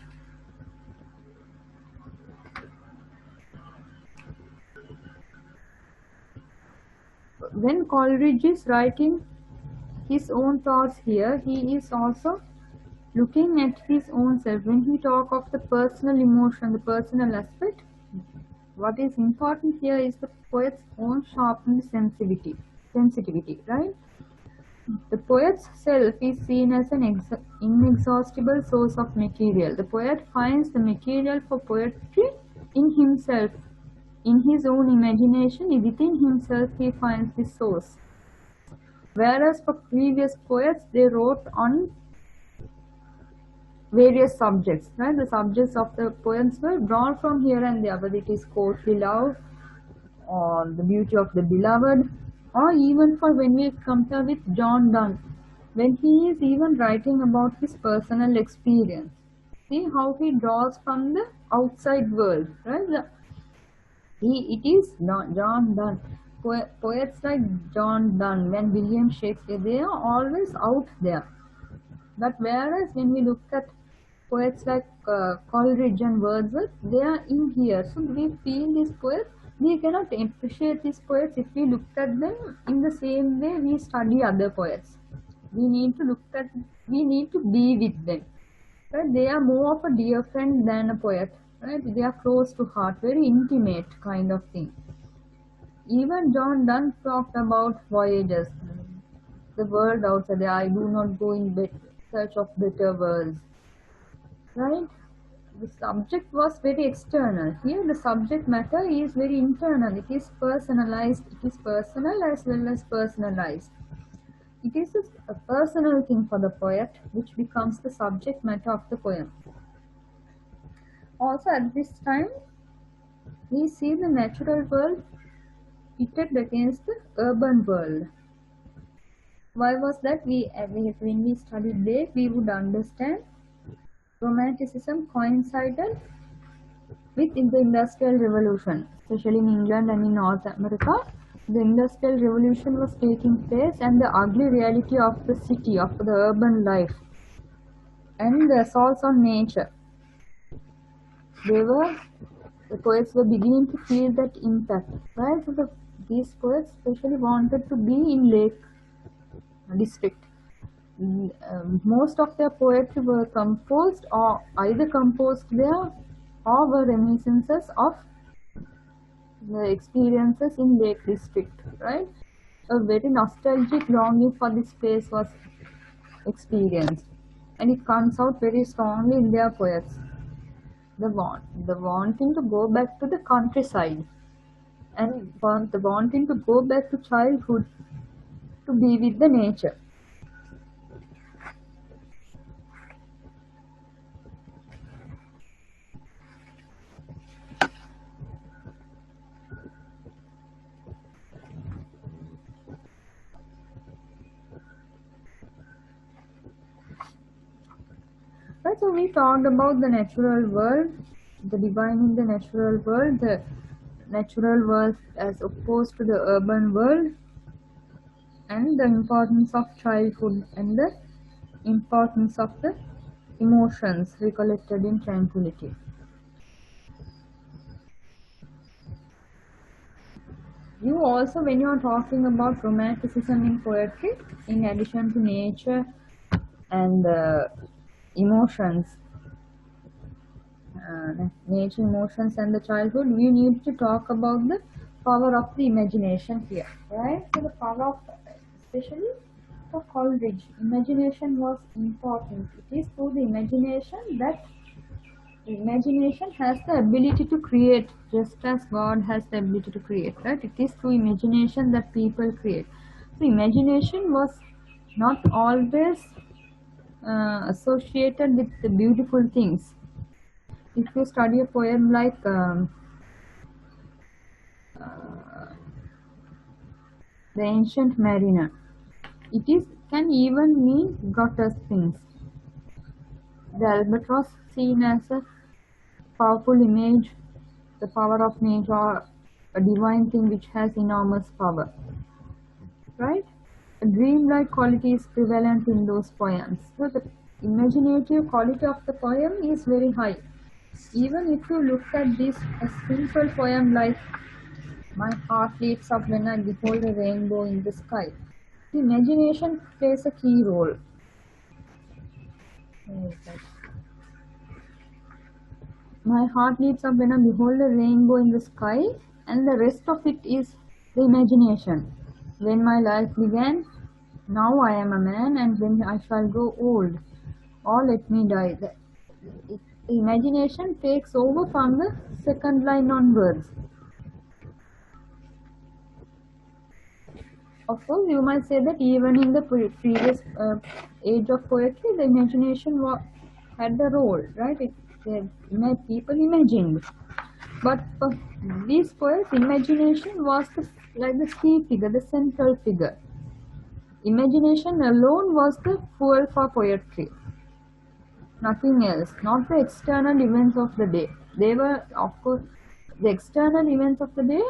When Coleridge is writing his own thoughts here, he is also looking at his own self. When he talks of the personal emotion, the personal aspect, what is important here is the poet's own sharpened sensitivity, right? The poet's self is seen as an inexhaustible source of material. The poet finds the material for poetry in himself, in his own imagination. Within himself he finds the source. Whereas for previous poets, they wrote on various subjects, right? The subjects of the poems were drawn from here and there, whether it is courtly love or the beauty of the beloved, or even for when we compare with John Donne, when he is even writing about his personal experience. See how he draws from the outside world, right? It is not John Donne. Poets like John Donne, when William Shakespeare, they are always out there. But whereas when we look at poets like Coleridge and Wordsworth, they are in here. So we feel these poets, we cannot appreciate these poets if we look at them in the same way we study other poets. We need to be with them. Right? They are more of a dear friend than a poet. Right? They are close to heart, very intimate kind of thing. Even John Donne talked about voyages, the world outside there. I do not go in search of better worlds. Right? The subject was very external. Here the subject matter is very internal. It is personalized. It is personal as well as personalized. It is a personal thing for the poet, which becomes the subject matter of the poem. Also at this time, we see the natural world pitted against the urban world. Why was that? When we studied there, we would understand Romanticism coincided with the Industrial Revolution, especially in England and in North America. The Industrial Revolution was taking place, and the ugly reality of the city, of the urban life, and the assaults on nature. The poets were beginning to feel that impact, right? So these poets especially wanted to be in Lake District. Most of their poetry were composed or either composed there or were reminiscences of the experiences in Lake District, right? A very nostalgic longing for this place was experienced, and it comes out very strongly in their poets. The wanting to go back to the countryside, and the wanting to go back to childhood, to be with the nature. Right, so we talked about the natural world, the divine in the natural world as opposed to the urban world, and the importance of childhood and the importance of the emotions recollected in tranquility. You also, when you are talking about romanticism in poetry, in addition to nature and emotions, nature, emotions, and the childhood, we need to talk about the power of the imagination here, right? So the power of, especially for Coleridge, imagination was important. It is through the imagination that Imagination has the ability to create, just as God has the ability to create, right? It is through imagination that people create. So imagination was not always associated with the beautiful things. If you study a poem like The Ancient Mariner, can even mean grotesque things. The albatross seen as a powerful image, the power of nature, or a divine thing which has enormous power, right? A dreamlike quality is prevalent in those poems. So the imaginative quality of the poem is very high. Even if you look at this, a simple poem like My heart leaps up when I behold a rainbow in the sky, the imagination plays a key role. My heart leaps up when I behold a rainbow in the sky, and the rest of it is the imagination. When my life began, now I am a man, and when I shall grow old, or let me die. The imagination takes over from the second line onwards. Of course, you might say that even in the previous age of poetry, the imagination had a role, right? People imagined. But for these poets, imagination was like the key figure, the central figure. Imagination alone was the fuel for poetry. Nothing else, not the external events of the day. They were, of course, the external events of the day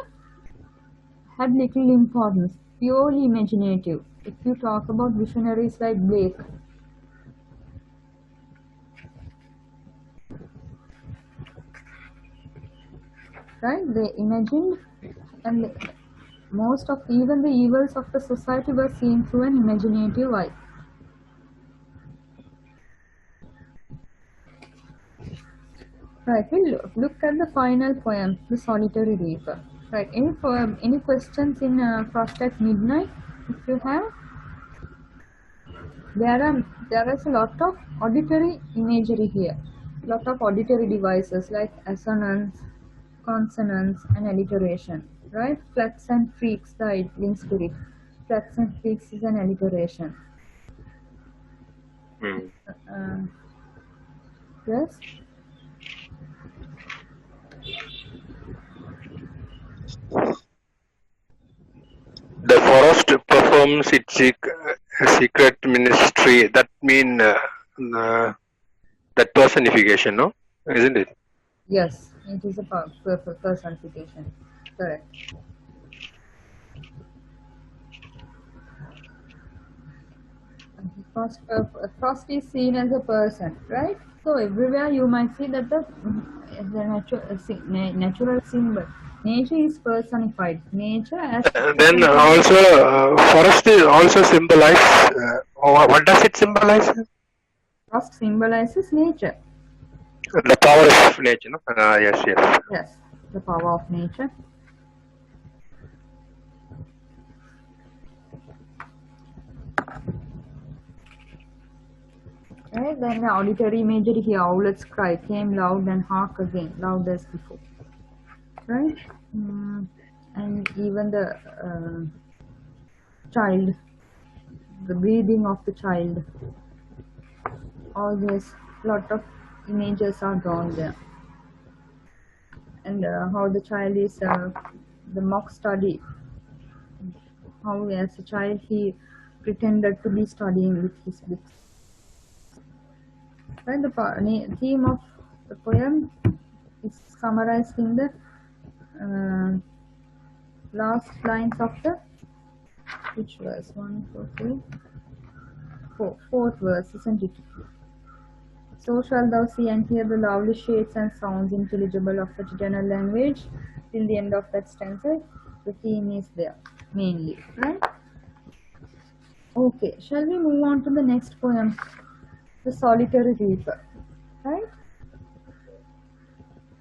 had little importance, purely imaginative. If you talk about visionaries like Blake, right? They imagined, and most of even the evils of the society were seen through an imaginative eye. Right, we'll look at the final poem, The Solitary Reaper. Right, any questions in Frost at Midnight? If you have, there is a lot of auditory imagery here. Lot of auditory devices like assonance, consonance, and alliteration. Right, flux and freaks, the idling spirit. Flux and freaks is an alliteration. Yes. The forest performs its secret ministry. That mean that personification, no? Isn't it? Yes, it is a personification. Correct. Frost is seen as a person, right? So everywhere you might see that the natural symbol, nature is personified. Nature as Then also forest is also symbolize. What does it symbolize? Frost symbolizes nature. The power of nature, no? Yes. Yes, the power of nature. Right, then the auditory imagery here, owlet's cry came loud and hark again, loud as before. Right? And even the child, the breathing of the child, all this, lot of images are drawn there. And how the child is, the mock study, how as a child he pretended to be studying with his books. Right, the theme of the poem is summarized in the last lines of the, which verse? 1, 2, 3, 4, fourth verse, isn't it? So shall thou see and hear the lovely shades and sounds intelligible of the general language. Till the end of that stanza, the theme is there mainly, right? Okay, shall we move on to the next poem, The Solitary Reaper, right?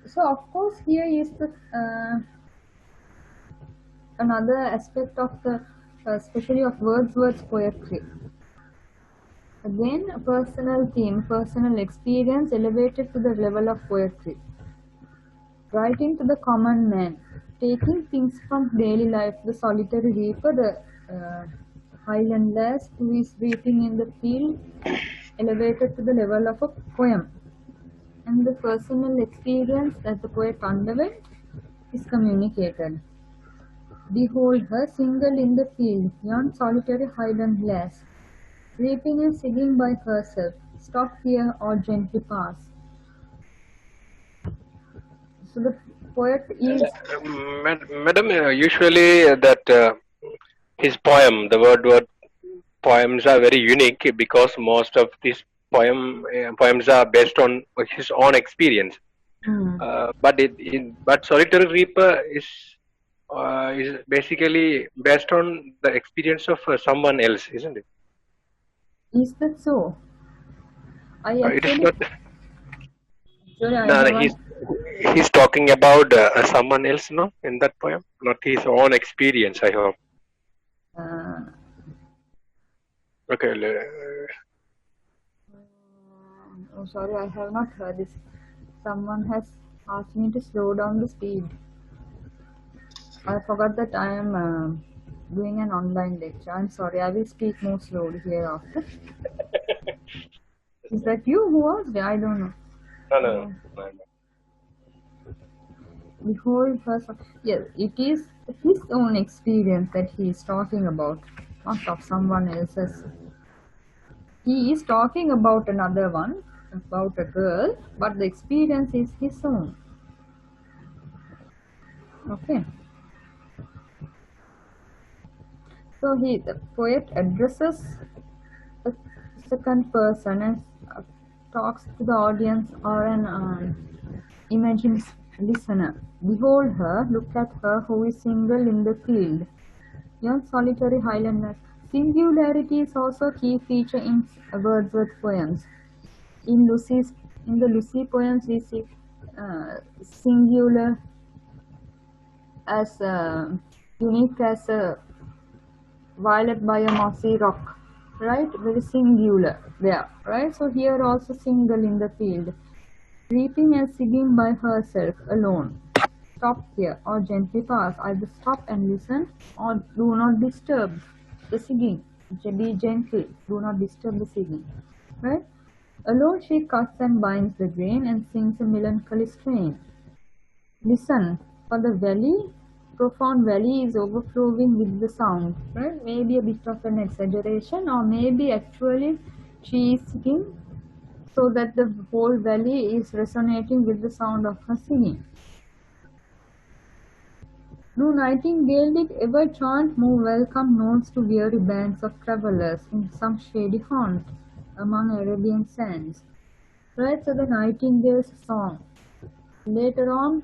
So of course here is the another aspect of the especially of Wordsworth's poetry, Again, a personal theme, personal experience elevated to the level of poetry. Writing to the common man, taking things from daily life, the solitary reaper, the highland lass who is reaping in the field, elevated to the level of a poem. And the personal experience that the poet underwent is communicated. Behold her single in the field, yon solitary highland lass, reaping and singing by herself. Stop here or gently pass. So the poet is Madam, usually his poem, the word poems are very unique because most of these poems are based on his own experience. But Solitary Reaper is basically based on the experience of someone else, isn't it? Is that so? I It is actually, not. I No, no, haven't. he's talking about someone else, no, in that poem, not his own experience. I hope. Uh, Okay. oh, sorry, I have not heard this. Someone has asked me to slow down the speed. I forgot that I am doing an online lecture. I'm sorry, I will speak more slowly hereafter. Is that you who asked? I don't know. No, no, no. Behold first, yes, it is his own experience that he is talking about, not of someone else's. He is talking about another one, about a girl, but the experience is his own. Okay. So the poet addresses the second person and talks to the audience or an imagined listener. Behold her, look at her who is single in the field. Young solitary Highlander. Singularity is also a key feature in Wordsworth poems. In the Lucy poems, we see singular as unique as a violet by a mossy rock, right? Very singular there, right? So here also single in the field, reaping and singing by herself alone. Stop here or gently pass. Either stop and listen or do not disturb the singing. Be gentle. Do not disturb the singing. Right? Alone she cuts and binds the grain and sings a melancholy strain. Listen, for the valley, profound valley is overflowing with the sound. Right? Maybe a bit of an exaggeration, or maybe actually she is singing so that the whole valley is resonating with the sound of her singing. No nightingale did ever chant more welcome notes to weary bands of travellers in some shady haunt among Arabian sands. Right, so the nightingale's song. Later on,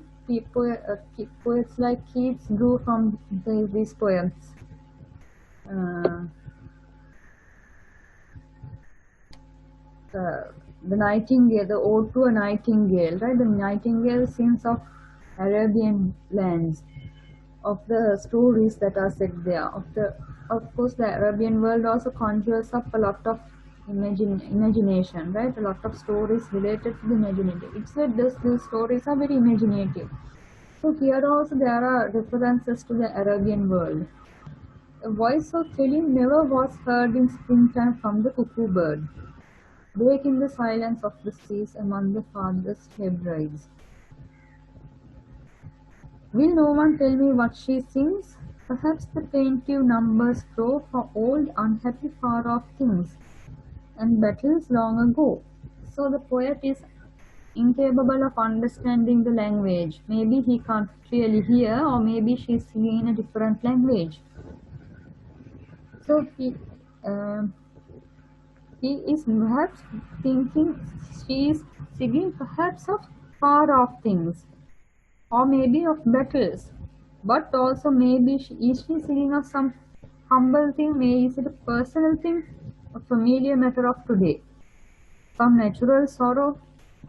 poets like Keats drew from these poems. The nightingale, the ode to a nightingale, right? The nightingale sings of Arabian lands, of the stories that are set there. Of course, the Arabian world also conjures up a lot of imagination, right? A lot of stories related to the imaginative. It's that these stories are very imaginative. So here also there are references to the Arabian world. A voice so thrilling never was heard in springtime from the cuckoo bird, breaking the silence of the seas among the farthest Hebrides. Will no one tell me what she sings? Perhaps the plaintive numbers flow for old, unhappy, far-off things and battles long ago. So the poet is incapable of understanding the language. Maybe he can't really hear, or maybe she's singing in a different language. So he is perhaps thinking she is singing perhaps of far-off things, or maybe of battles, but also maybe is she singing of some humble thing, maybe is it a personal thing, a familiar matter of today, some natural sorrow,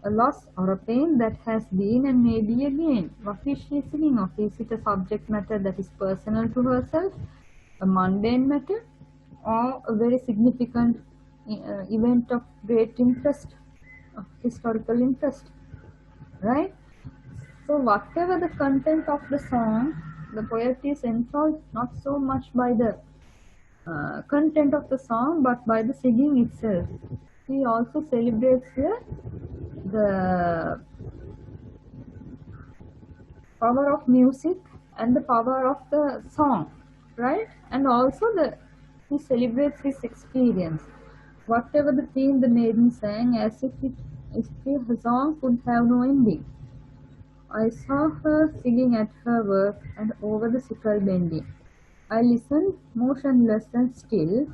a loss or a pain that has been and may be again. What is she singing of? Is it a subject matter that is personal to herself, a mundane matter, or a very significant event of great interest, of historical interest, right? So whatever the content of the song, the poet is enthralled not so much by the content of the song but by the singing itself. He also celebrates here the power of music and the power of the song, right? And also he celebrates his experience. Whatever the theme the maiden sang, as if her song could have no ending. I saw her singing at her work and over the sickle bending. I listened motionless and still,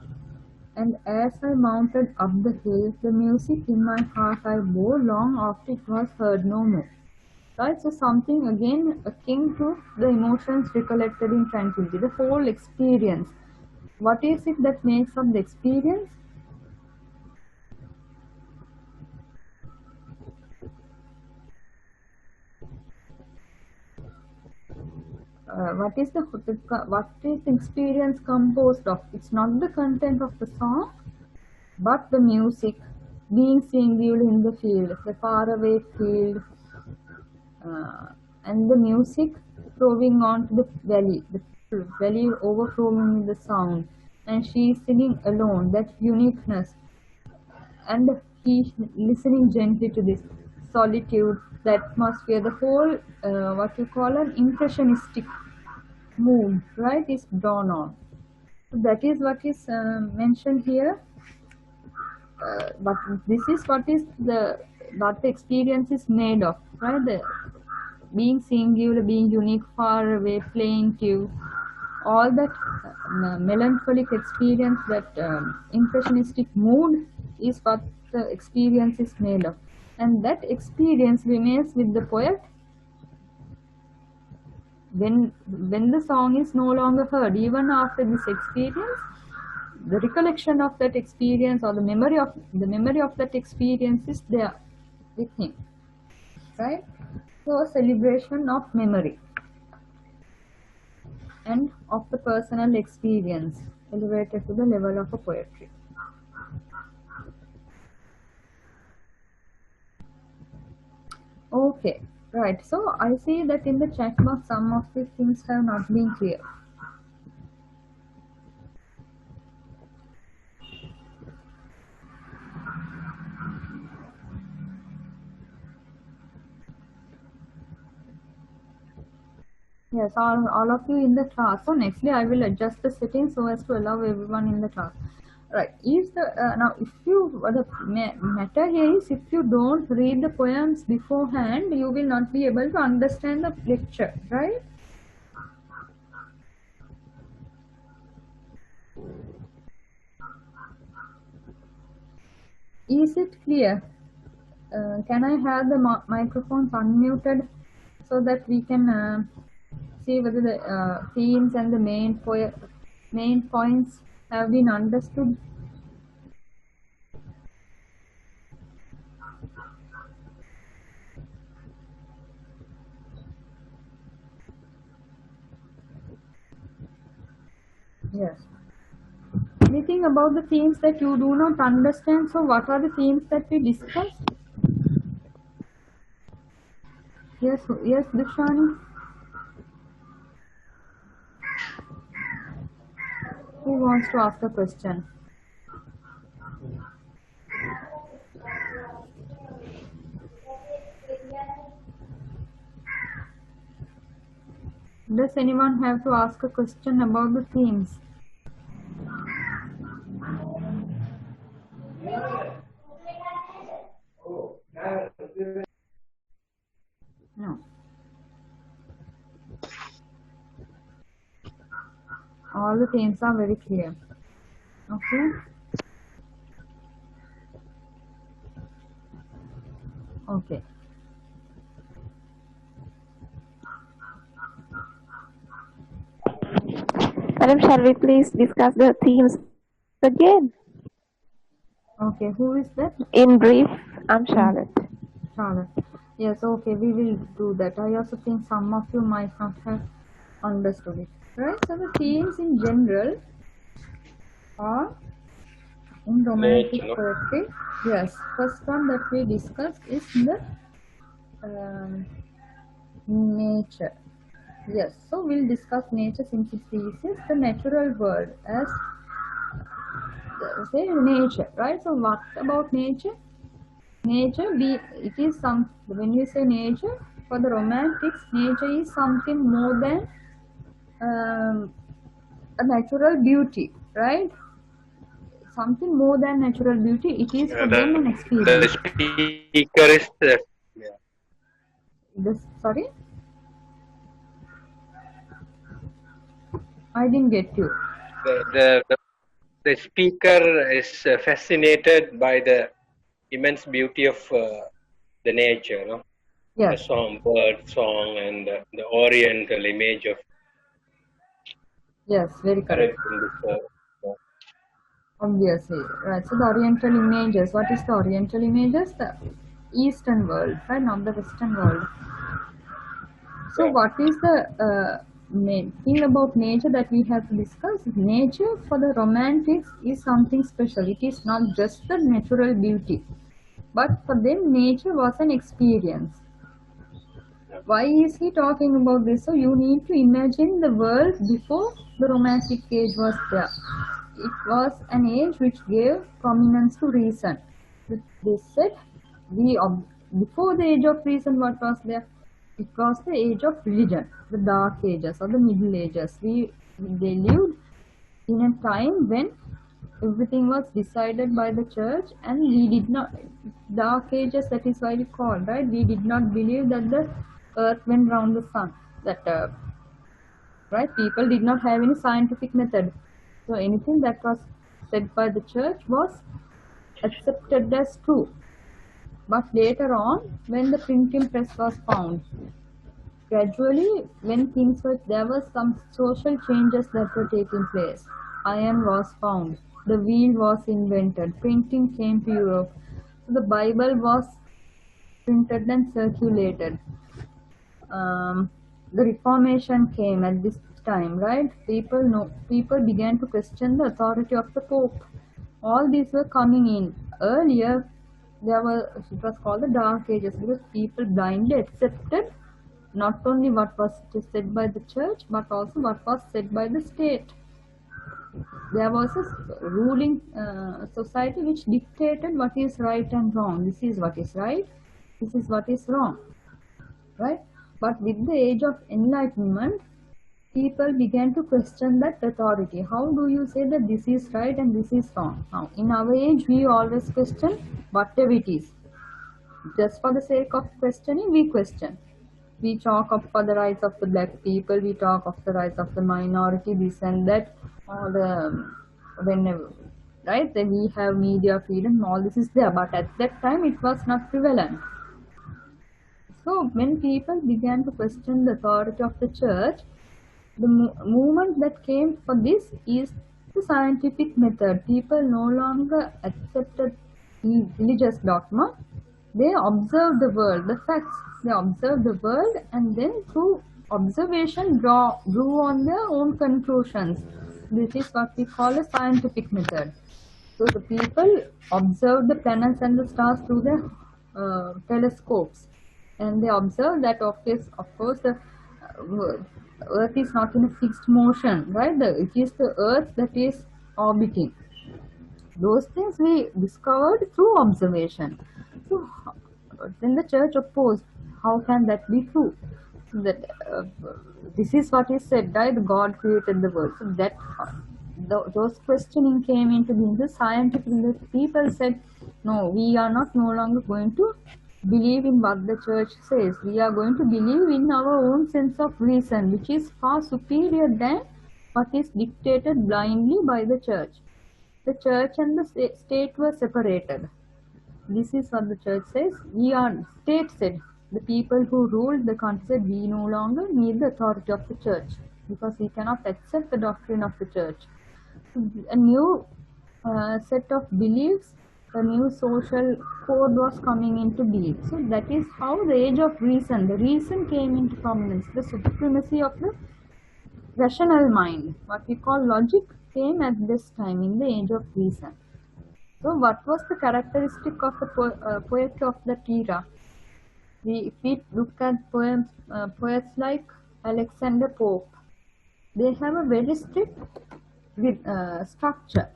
and as I mounted up the hill, the music in my heart I bore long after it was heard no more. Right, so something again akin to the emotions recollected in tranquility, the whole experience. What is it that makes up the experience? What is the experience composed of? It's not the content of the song, but the music, being singular in the field, the faraway field, and the music flowing onto the valley overflowing with the sound, and she is singing alone, that uniqueness, and he listening gently to this solitude, the atmosphere, the whole what you call an impressionistic mood, right, is drawn on. So that is what is mentioned here. But this is what the experience is made of, right? The being singular, being unique, far away, plaintive, all that melancholic experience, that impressionistic mood is what the experience is made of, and that experience remains with the poet when the song is no longer heard. Even after this experience, the recollection of that experience, or the memory of that experience is there with him, right? So a celebration of memory and of the personal experience elevated to the level of a poetry. Okay, right. So I see that in the chat box some of the things have not been clear. Yes, all of you in the class. So nextly I will adjust the settings so as to allow everyone in the class. Right. Is the now if you the matter here is, if you don't read the poems beforehand, you will not be able to understand the lecture, right? Is it clear? Can I have the microphones unmuted so that we can see whether the themes and the main points have been understood? Yes. Anything about the themes that you do not understand? So what are the themes that we discussed? Yes, Dishani. Who wants to ask a question? Does anyone have to ask a question about the themes? No. All the themes are very clear. Okay. Okay. Madam, shall we please discuss the themes again? Okay. Who is that? In brief, I'm Charlotte. Charlotte. Yes. Okay. We will do that. I also think some of you might not have understood it. Right. So the themes in general are In romantic Nature, no? poetry, yes, first one that we discussed is the nature. Yes, so we'll discuss nature since it's the easiest. The natural world as say nature, right? So what about nature? Nature, it is some, when we say nature, for the romantics, nature is something more than a natural beauty, right? Something more than natural beauty. It is for them an The experience. speaker is yeah. This, sorry, I didn't get you. the, the the the speaker is fascinated by the immense beauty of the nature, no? The Yes, song, bird song, and the oriental image of yes, very correct. correct in this. Obviously, right. So the Oriental images. What is the Oriental images? The Eastern world, right? Not the Western world. So Yeah. what is the main thing about nature that we have to discuss? Nature for the romantics is something special. It is not just the natural beauty, but for them nature was an experience. Why is he talking about this? So you need to imagine the world before the romantic age was there. It was an age which gave prominence to reason. They said before the age of reason, what was there? It was the age of religion, the dark ages or the middle ages. They lived in a time when everything was decided by the church, and we did not, dark ages, that is why we call, right? We did not believe that the earth went round the sun, that right, people did not have any scientific method, so anything that was said by the church was accepted as true. But later on, when the printing press was found, gradually, when things were, there were some social changes that were taking place. Iron was found, the wheel was invented, printing came to Europe, so the Bible was printed and circulated. The Reformation came at this time, right? People began to question the authority of the Pope. All these were coming in. Earlier, it was called the Dark Ages because people blindly accepted not only what was said by the church but also what was said by the state. There was a ruling society which dictated what is right and wrong. This is what is right, this is what is wrong, right? But with the age of enlightenment, people began to question that authority. How do you say that this is right and this is wrong? Now, in our age, we always question whatever it is. Just for the sake of questioning, we question. We talk of for the rights of the black people, we talk of the rights of the minority, this and that, or whenever, right? Then we have media freedom, all this is there, but at that time it was not prevalent. So when people began to question the authority of the church, the movement that came for this is the scientific method. People no longer accepted religious dogma. They observed the world, the facts. They observed the world and then through observation drew on their own conclusions. This is what we call a scientific method. So the people observed the planets and the stars through their telescopes, and they observed that of course the Earth is not in a fixed motion, right? It is the Earth that is orbiting. Those things we discovered through observation. So then the church opposed. How can that be true? That this is what is said, right? God created the world. So that those questioning came into being. The scientific people said, no, we are not no longer going to believe in what the church says. We are going to believe in our own sense of reason, which is far superior than what is dictated blindly by the church. The church and the state were separated. This is what the church says. State said, the people who ruled the country said, we no longer need the authority of the church because we cannot accept the doctrine of the church. A new set of beliefs, a new social code was coming into being. So that is how the age of reason, the reason came into prominence, the supremacy of the rational mind, what we call logic, came at this time in the age of reason. So what was the characteristic of the poetry of that era? If we look at poets like Alexander Pope, they have a very strict structure,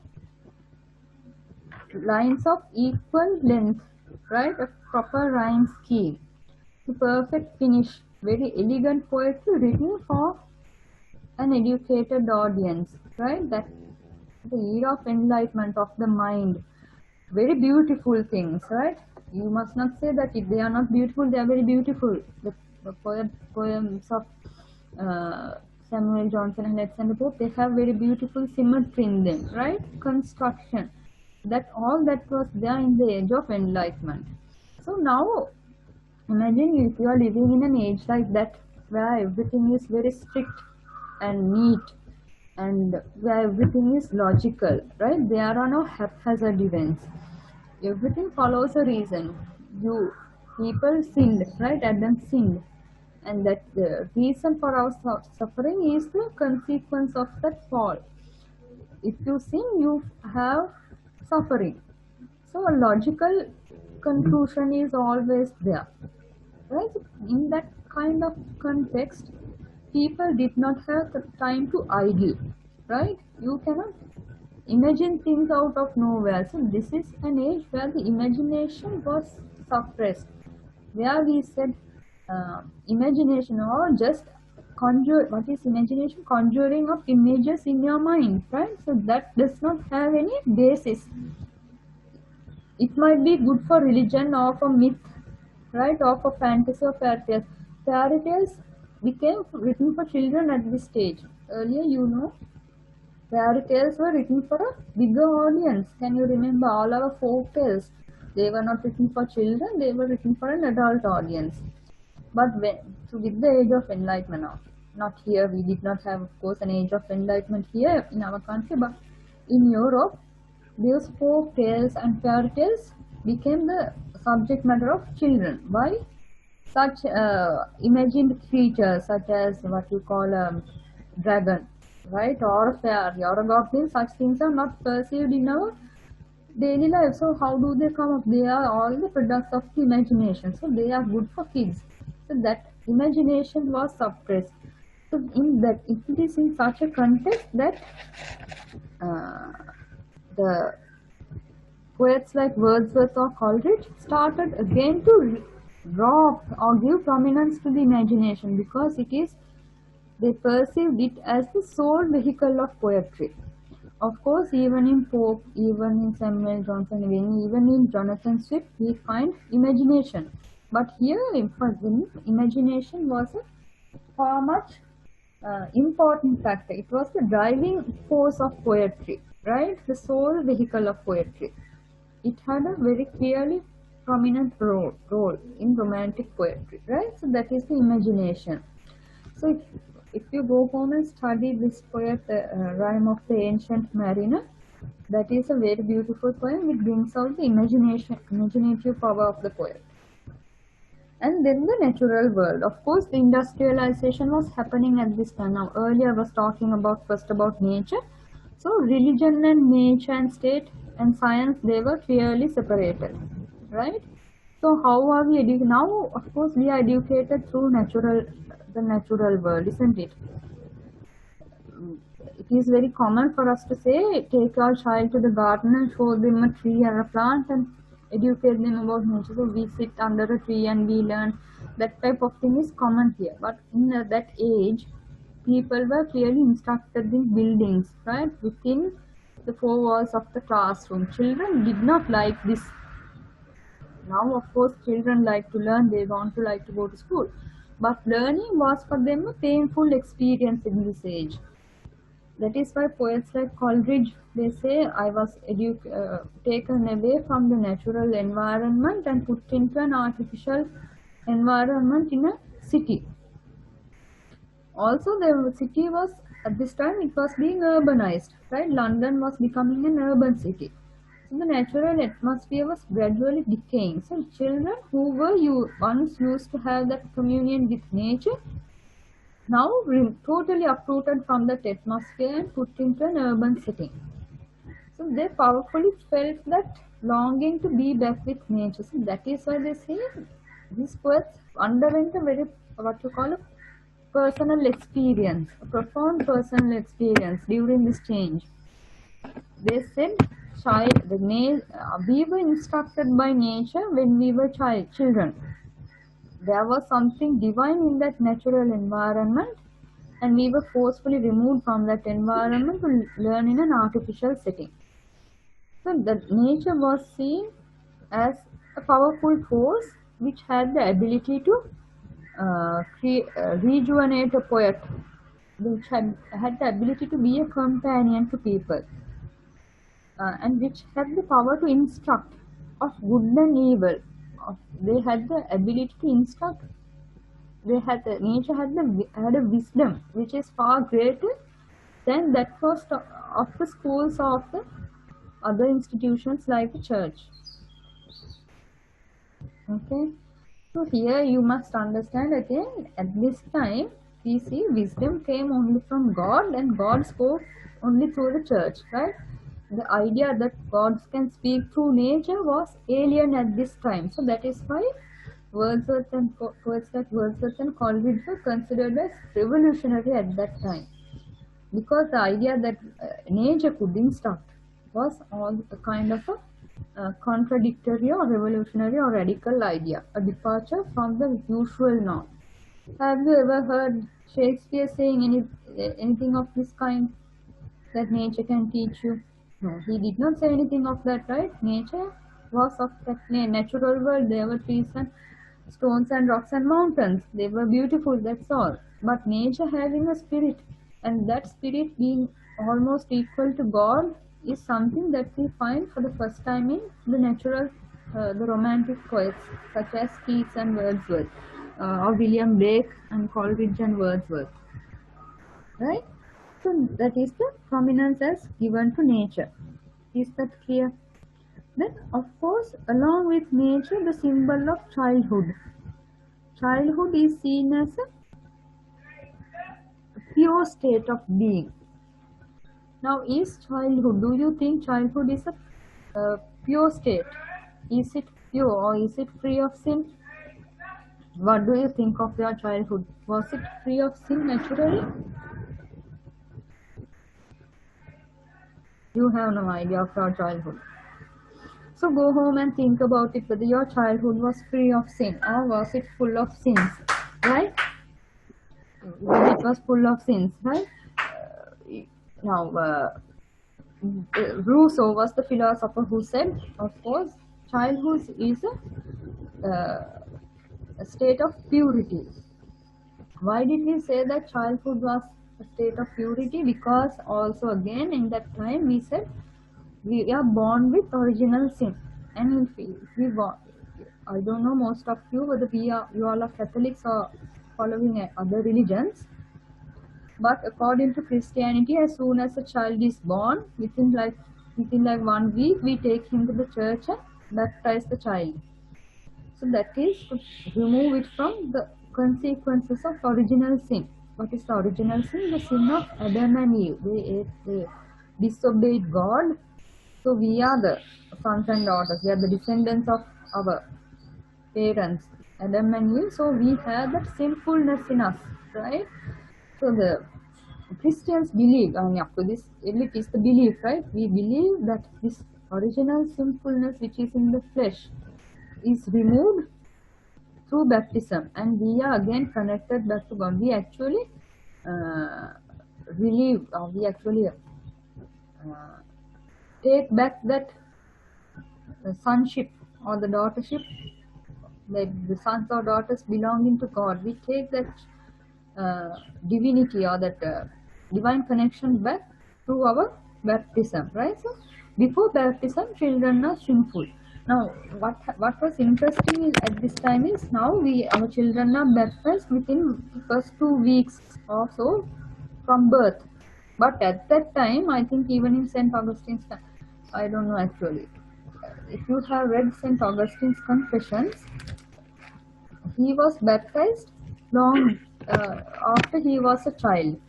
lines of equal length, right? A proper rhyme scheme, to perfect finish, very elegant poetry written for an educated audience, right? That the era of enlightenment of the mind, very beautiful things, right? You must not say that if they are not beautiful, they are very beautiful. The poems of Samuel Johnson and Alexander Pope, they have very beautiful symmetry in them, right? Construction. That all that was there in the age of enlightenment. So now, imagine if you are living in an age like that, where everything is very strict and neat, and where everything is logical, right? There are no haphazard events. Everything follows a reason. People sinned, right? Adam sinned, and that the reason for our suffering is the consequence of that fall. If you sin, you have suffering. So a logical conclusion is always there, right? In that kind of context, people did not have the time to idle, right? You cannot imagine things out of nowhere. So this is an age where the imagination was suppressed, where we said imagination, or just conjure. What is imagination? Conjuring of images in your mind, right? So that does not have any basis. It might be good for religion or for myth, right, or for fantasy or fairy tales. Fairy tales became written for children at this stage. Earlier, fairy tales were written for a bigger audience. Can you remember all our folk tales? They were not written for children, they were written for an adult audience. But with the age of enlightenment now, not here, we did not have, of course, an age of enlightenment here in our country, but in Europe, those folk tales and fairy tales became the subject matter of children. Why? Such imagined creatures, such as what you call a dragon, right, or a fairy or a goblin, such things are not perceived in our daily life. So how do they come up? They are all the products of the imagination. So they are good for kids. So that imagination was suppressed. So in that, it is in such a context that the poets like Wordsworth or Coleridge started again to draw or give prominence to the imagination, because they perceived it as the sole vehicle of poetry. Of course, even in Pope, even in Samuel Johnson, even in Jonathan Swift, we find imagination. But here, for them, imagination was a far much important factor. It was the driving force of poetry, right? The sole vehicle of poetry. It had a very clearly prominent role in romantic poetry, right? So that is the imagination. So if you go home and study this poet, Rhyme of the Ancient Mariner, that is a very beautiful poem. It brings out the imaginative power of the poet. And then the natural world. Of course, the industrialization was happening at this time. Now, earlier I was talking first about nature. So religion and nature and state and science, they were clearly separated, right? So how are we educated? Now, of course, we are educated through the natural world, isn't it? It is very common for us to say, take our child to the garden and show them a tree or a plant and educate them about nature. So we sit under a tree and we learn. That type of thing is common here. But in that age, people were clearly instructed in buildings, right, within the four walls of the classroom. Children did not like this. Now, of course, children like to learn, they want to like to go to school. But learning was for them a painful experience in this age. That is why poets like Coleridge, they say, I was taken away from the natural environment and put into an artificial environment in a city. Also, the city was, at this time, it was being urbanized, right? London was becoming an urban city. So the natural atmosphere was gradually decaying. So children who were once used to have that communion with nature, now totally uprooted from that atmosphere and put into an urban setting. So they powerfully felt that longing to be back with nature. So that is why they say these poets underwent a very, what you call, a personal experience, a profound personal experience during this change. They said, we were instructed by nature when we were children. There was something divine in that natural environment, and we were forcefully removed from that environment to learn in an artificial setting. So the nature was seen as a powerful force which had the ability to rejuvenate a poet, which had the ability to be a companion to people, and which had the power to instruct of good and evil. They had the ability to instruct. Nature had a wisdom which is far greater than that was of the schools of the other institutions like the church. Okay, so here you must understand again, at this time we see wisdom came only from God, and God spoke only through the church, right? The idea that gods can speak through nature was alien at this time. So that is why Wordsworth and poets like Wordsworth and Coleridge were considered as revolutionary at that time, because the idea that nature could instruct was all a kind of a contradictory or revolutionary or radical idea, a departure from the usual norm. Have you ever heard Shakespeare saying anything of this kind, that nature can teach you? No, he did not say anything of that, right? Nature was of that natural world. There were trees and stones and rocks and mountains. They were beautiful, that's all. But nature having a spirit, and that spirit being almost equal to God, is something that we find for the first time in the romantic poets such as Keats and Wordsworth, or William Blake and Coleridge and Wordsworth, right? So that is the prominence as given to nature. Is that clear? Then, of course, along with nature, the symbol of childhood. Childhood is seen as a pure state of being. Now, is childhood, do you think childhood is a pure state? Is it pure or is it free of sin? What do you think of your childhood? Was it free of sin naturally? You have no idea of your childhood. So go home and think about it, whether your childhood was free of sin or was it full of sins, right? Whether it was full of sins, right? Now, Rousseau was the philosopher who said, of course, childhood is a state of purity. Why did we say that childhood was a state of purity? Because also again in that time we said we are born with original sin, and if we I don't know most of you whether you all are Catholics or following other religions, but according to Christianity, as soon as a child is born, within like 1 week, we take him to the church and baptize the child. So that is to remove it from the consequences of original sin. What is the original sin? The sin of Adam and Eve. They disobeyed God. So we are the sons and daughters. We are the descendants of our parents, Adam and Eve. So we have that sinfulness in us, right? So the Christians believe, up to this, it is the belief, right? We believe that this original sinfulness which is in the flesh is removed through baptism, and we are again connected back to God. We actually take back that sonship or the daughtership, that the sons or daughters belonging to God. We take that divinity or that divine connection back through our baptism, right? So before baptism, children are sinful. Now, what was interesting is at this time is now our children are baptized within the first 2 weeks or so from birth. But at that time, I think even in St. Augustine's time, I don't know actually. If you have read St. Augustine's Confessions, he was baptized long after he was a child.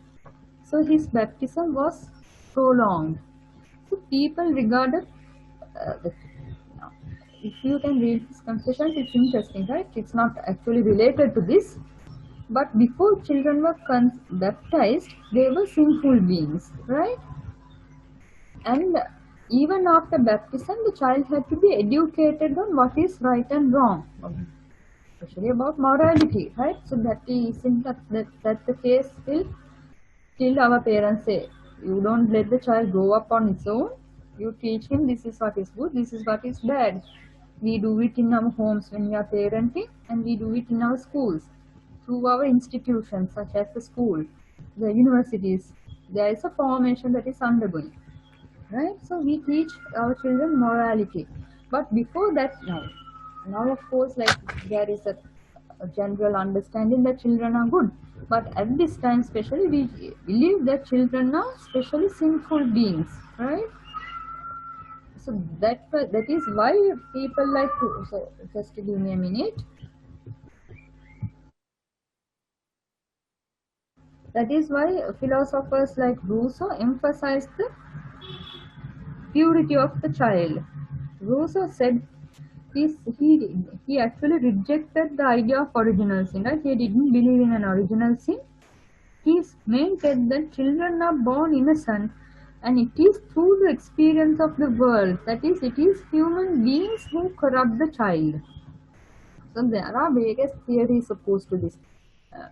So his baptism was prolonged. So people regarded, if you can read his confessions, it's interesting, right? It's not actually related to this, but before children were baptized, they were sinful beings, right? And even after baptism, the child had to be educated on what is right and wrong, especially about morality, right? So that isn't that the case till our parents say, you don't let the child grow up on its own. You teach him this is what is good, this is what is bad. We do it in our homes when we are parenting, and we do it in our schools through our institutions such as the school, the universities. There is a formation that is undergoing, right? So we teach our children morality, but before that, now of course, like there is a general understanding that children are good, but at this time especially we believe that children are especially sinful beings, right? So that is why people like to, so just give me a minute. That is why philosophers like Rousseau emphasized the purity of the child. Rousseau said he actually rejected the idea of original sin, right? He didn't believe in an original sin. He maintained that children are born innocent, and it is through the experience of the world, that is, it is human beings who corrupt the child. So there are various theories opposed to this. Uh,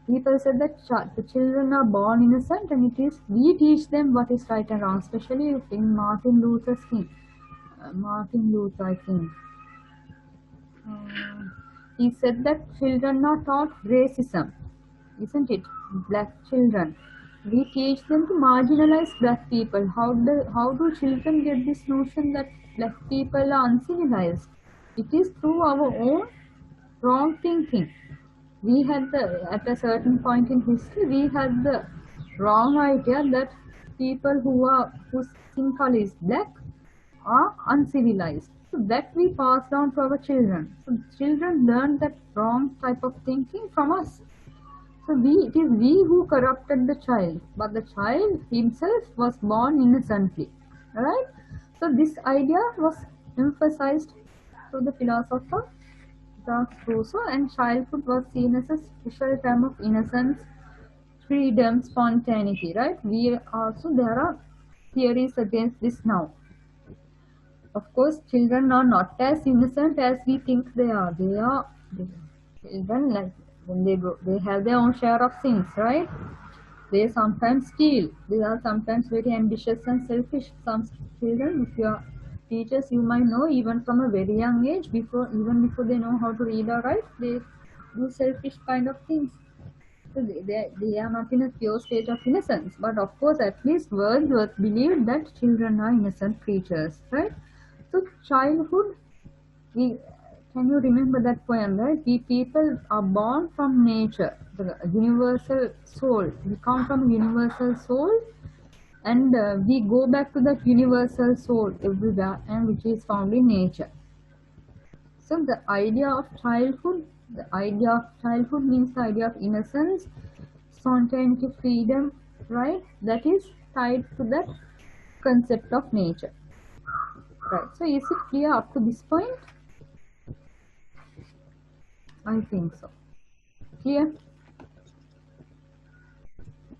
People said that the children are born innocent, and it is we teach them what is right and wrong, especially in Martin Luther's King. Martin Luther, I think. He said that children are taught racism, isn't it? Black children. We teach them to marginalize black people. How do children get this notion that black people are uncivilized? It is through our own wrong thinking. We had at a certain point in history, we had the wrong idea that people whose skin color is black are uncivilized. So that we pass down to our children. So children learn that wrong type of thinking from us. So it is we who corrupted the child, but the child himself was born innocently. Right? So this idea was emphasized through the philosopher Jacques Rousseau, and childhood was seen as a special time of innocence, freedom, spontaneity. Right? There are theories against this now. Of course, children are not as innocent as we think they are. Children, like when they grow, they have their own share of sins, right? They sometimes steal. They are sometimes very ambitious and selfish. Some children, if you are teachers, you might know even from a very young age, even before they know how to read or write, they do selfish kind of things. So they are not in a pure state of innocence. But of course, at least Wordsworth believed that children are innocent creatures, right? So childhood, can you remember that poem, right? We people are born from nature, the universal soul. We come from universal soul, and we go back to that universal soul everywhere, and which is found in nature. So the idea of childhood means the idea of innocence, spontaneity, freedom, right? That is tied to that concept of nature. Right. So is it clear up to this point? I think so. Clear?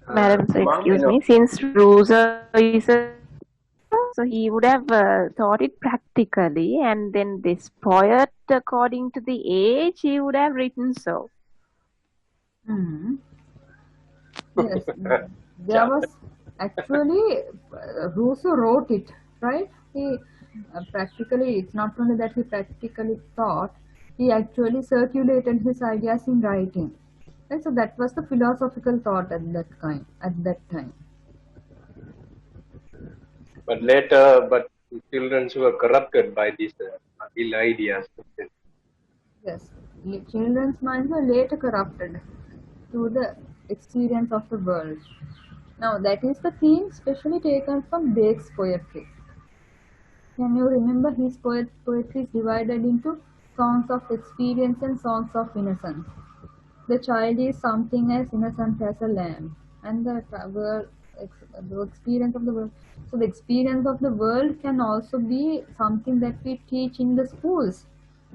Madam, so Ma'am, excuse me, since Rosa is a so he would have taught it practically, and then this poet, according to the age, he would have written so. Mm-hmm. Yes, there was actually Rousseau wrote it, right? He practically, it's not only that he practically thought, he actually circulated his ideas in writing. Right? So that was the philosophical thought at that time. But later, children who were corrupted by these ill ideas. Yes, children's minds were later corrupted through the experience of the world. Now that is the theme specially taken from Blake's poetry. Can you remember his poetry is divided into songs of experience and songs of innocence. The child is something as innocent as a lamb, and the the experience of the world. So the experience of the world can also be something that we teach in the schools,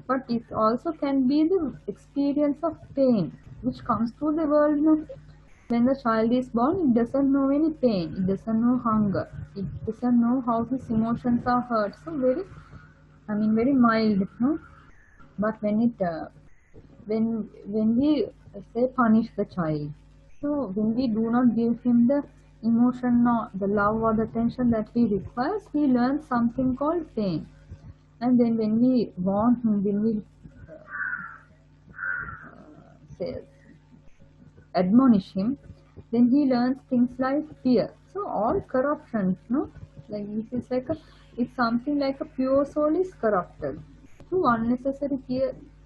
but it also can be the experience of pain which comes through the world. No? When the child is born, it doesn't know any pain, it doesn't know hunger, it doesn't know how his emotions are hurt. So very mild, no? But when we say punish the child, so when we do not give him the emotion or the love or the attention that he requires, he learns something called pain. And then when we warn him, when we say admonish him, then he learns things like fear. So all corruptions, no, like this is like it's something like a pure soul is corrupted through unnecessary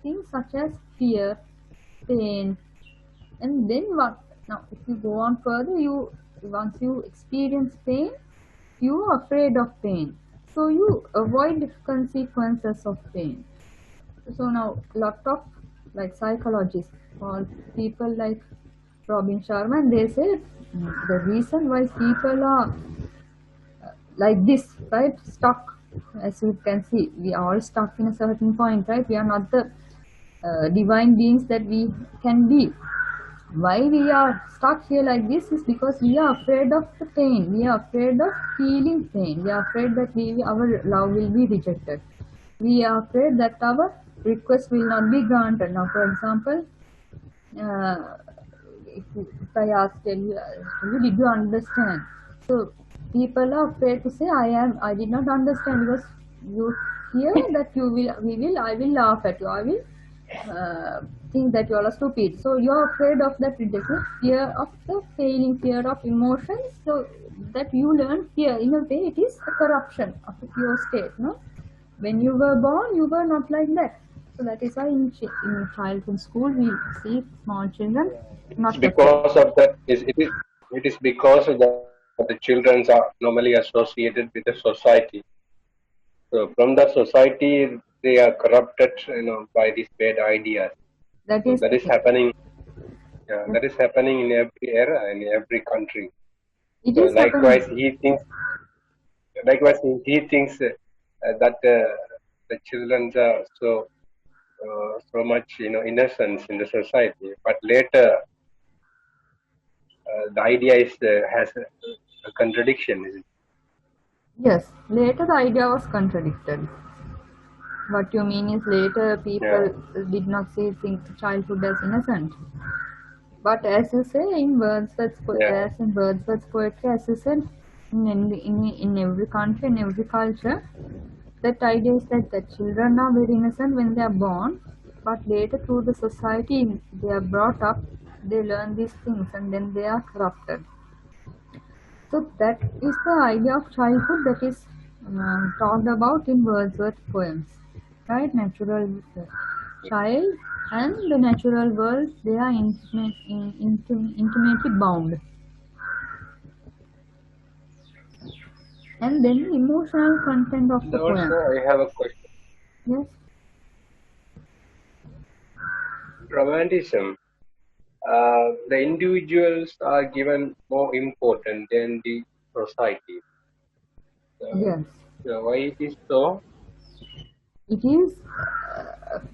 things such as fear, pain, and then what? Now, if you go on further, once you experience pain, you are afraid of pain, so you avoid consequences of pain. So now, lot of like psychologists or people like Robin Sharma, and they say the reason why people are like this, right, stuck, as you can see, we are all stuck in a certain point, right? We are not the divine beings that we can be. Why we are stuck here like this is because we are afraid of the pain. We are afraid of feeling pain. We are afraid that our love will be rejected. We are afraid that our request will not be granted. Now, for example, if I asked you, did you understand? So people are afraid to say I did not understand, because you fear that I will laugh at you. I will think that you are stupid. So you are afraid of that rejection, fear of the failing, fear of emotions. So that you learn fear. In a way, it is a corruption of the pure state. No, when you were born, you were not like that. So that is why in childhood school we see small children not It's because of that. It is because of that the children are normally associated with the society. So from the society, they are corrupted, by these bad ideas. that So is that is happening. That is happening in every era, in every country. it So is happening. likewise he thinks that the children are so much, innocence in the society. But later, the idea has a contradiction. Isn't it? Yes, later the idea was contradicted. What you mean is later people did not see childhood as innocent. But as you say in Wordsworth's poetry, as you said, in every country, in every culture, that idea is that the children are very innocent when they are born, but later through the society they are brought up, they learn these things and then they are corrupted. So that is the idea of childhood that is talked about in Wordsworth poems, right? Natural child and the natural world, they are intimately bound. And then the emotional content of the Also, poem. I have a question. Yes. Romanticism. The individuals are given more important than the society. Yes. So why it is so? It is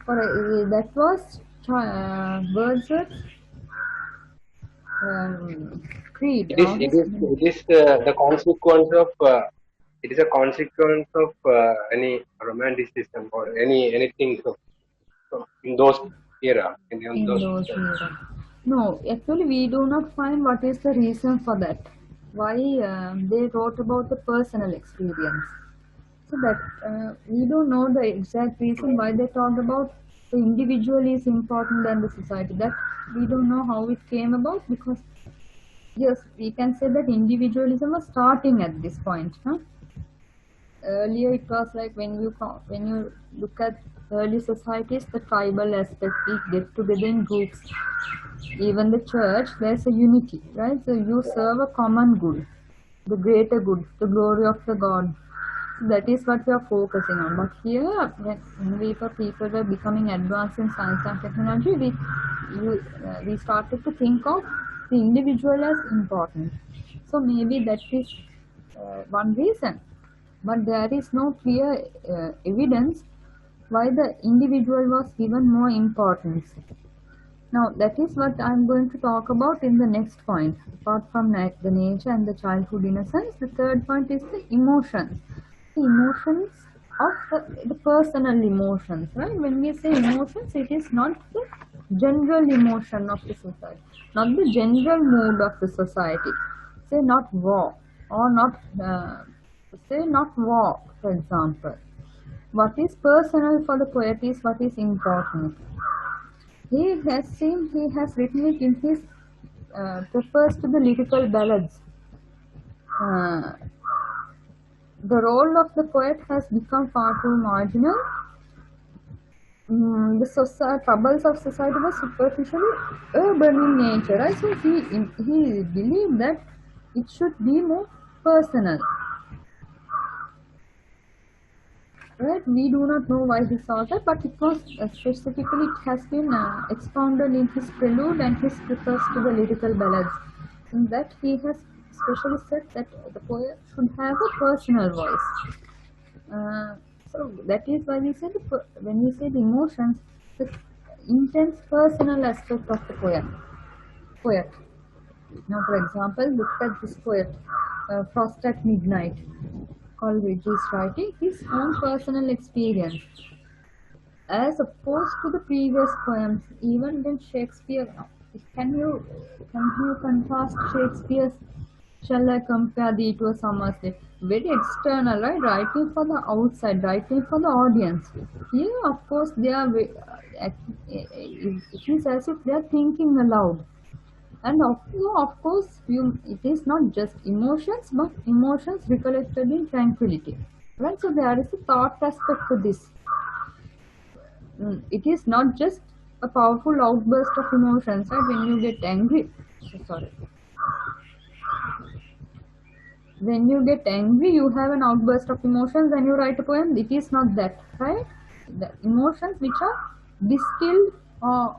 that was Wordsworth's creed. It is the consequence of. It is a consequence of any romanticism or anything in those era in In those. those era. No, actually, we do not find what is the reason for that. Why they wrote about the personal experience. So that we don't know the exact reason why they talked about the individual is important than the society. That we don't know how it came about, because yes, we can say that individualism was starting at this point. Huh? Earlier it was like when you look at early societies, the tribal aspect, we get together in groups. Even the church, there's a unity, right? So you serve a common good, the greater good, the glory of the God. So that is what we are focusing on. But here, when people were becoming advanced in science and technology, we started to think of the individual as important. So maybe that is one reason, but there is no clear evidence why the individual was given more importance. Now that is what I am going to talk about in the next point. Apart from the nature and the childhood innocence, the third point is the emotions. The emotions of the personal emotions, right? When we say emotions, it is not the general emotion of the society, not the general mood of the society. Say not war, or not say not war, for example. What is personal for the poet is what is important. He has written it in his prefers to the lyrical ballads. The role of the poet has become far too marginal. The troubles of society were superficially urban in nature, right? So he believed that it should be more personal. Right, we do not know why he saw that, but it was specifically, it has been expounded in his prelude and his preface to the lyrical ballads. In that, he has specially said that the poet should have a personal voice. So that is why we say when we say the emotions, the intense personal aspect of the poet. Now, for example, look at this poet, Frost at Midnight. Coleridge is writing his own personal experience, as opposed to the previous poems. Even when Shakespeare, can you contrast Shakespeare's "Shall I compare thee to a summer's day"? Very external, right? Writing for the outside, writing for the audience. Here, of course, they are. It is as if they are thinking aloud. And of course, it is not just emotions, but emotions recollected in tranquility. Right? So there is a thought aspect to this. It is not just a powerful outburst of emotions. Right? When you get angry, when you get angry, you have an outburst of emotions and you write a poem. It is not that, right? The emotions which are distilled or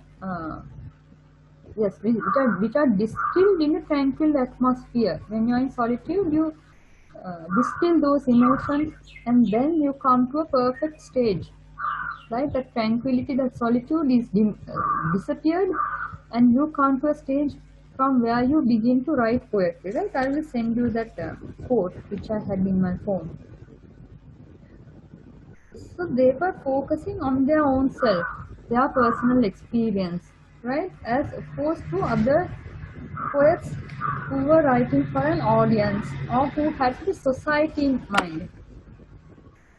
which are distilled in a tranquil atmosphere. When you are in solitude, you distill those emotions, and then you come to a perfect stage. Right? That tranquility, that solitude is disappeared, and you come to a stage from where you begin to write poetry. Right? I will send you that quote which I had in my phone. So they were focusing on their own self, their personal experience, right? As opposed to other poets who were writing for an audience or who had the society in mind.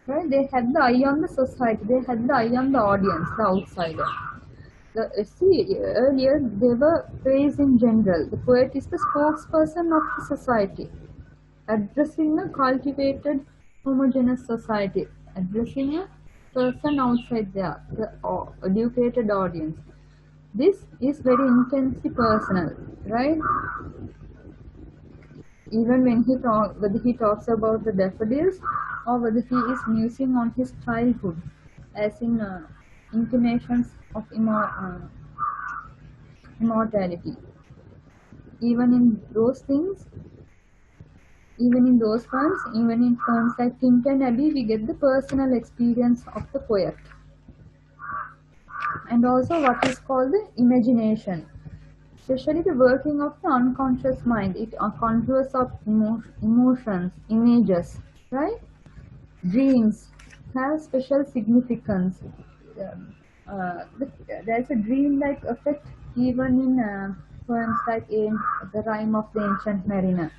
Right? They had the eye on the society, they had the eye on the audience, the outsider. Earlier they were praised in general. The poet is the spokesperson of the society, addressing a cultivated, homogeneous society, addressing a person outside there, the educated audience. This is very intensely personal, right? Even when whether he talks about the daffodils or whether he is musing on his childhood, as in intimations of immortality. Even in those things, even in those poems, even in poems like Tintin Abbey, we get the personal experience of the poet. And also what is called the imagination, especially the working of the unconscious mind. It conjures up emotions, images, right? Dreams have special significance. There's a dream-like effect even in poems like The Rime of the Ancient Mariner.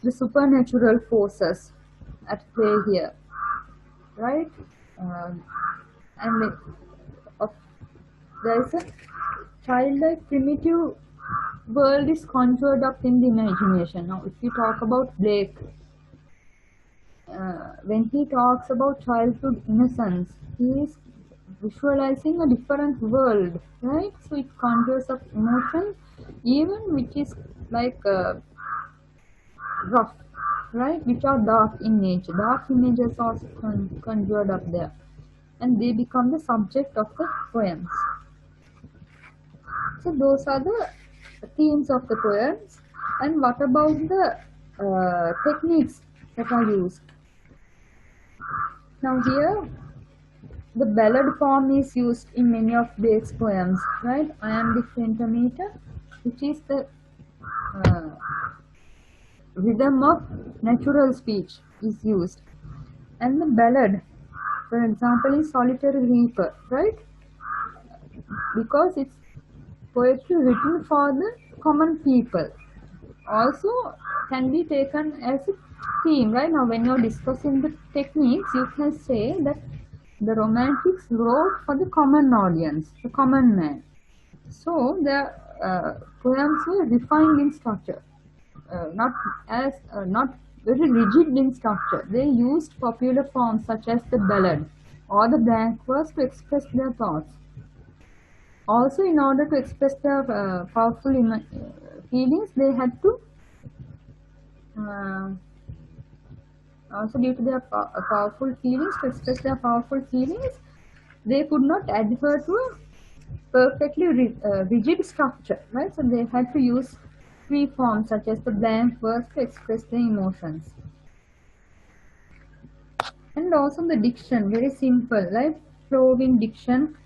The supernatural forces at play here, right? And there is a childlike primitive world is conjured up in the imagination. Now, if you talk about Blake, when he talks about childhood innocence, he is visualizing a different world, right? So it conjures up emotions, even which is like rough, right? Which are dark in nature. Dark images are conjured up there, and they become the subject of the poems. So those are the themes of the poems. And what about the techniques that are used? Now here, the ballad form is used in many of Bake's poems, right? Iambic pentameter, which is the uh, rhythm of natural speech, is used. And the ballad, for example, is Solitary Reaper, right? Because it's poetry written for the common people. Also can be taken as a theme, right? Now when you're discussing the techniques, you can say that the romantics wrote for the common audience, the common man. So their poems were refined in structure, not very rigid in structure. They used popular forms such as the ballad or the blank verse to express their thoughts. Also, in order to express their powerful feelings, they had to also due to their powerful feelings, to express their powerful feelings, they could not adhere to a perfectly rigid structure, right? So they had to use free forms such as the blank verse to express their emotions. And also the diction, very simple, right? Flowing diction,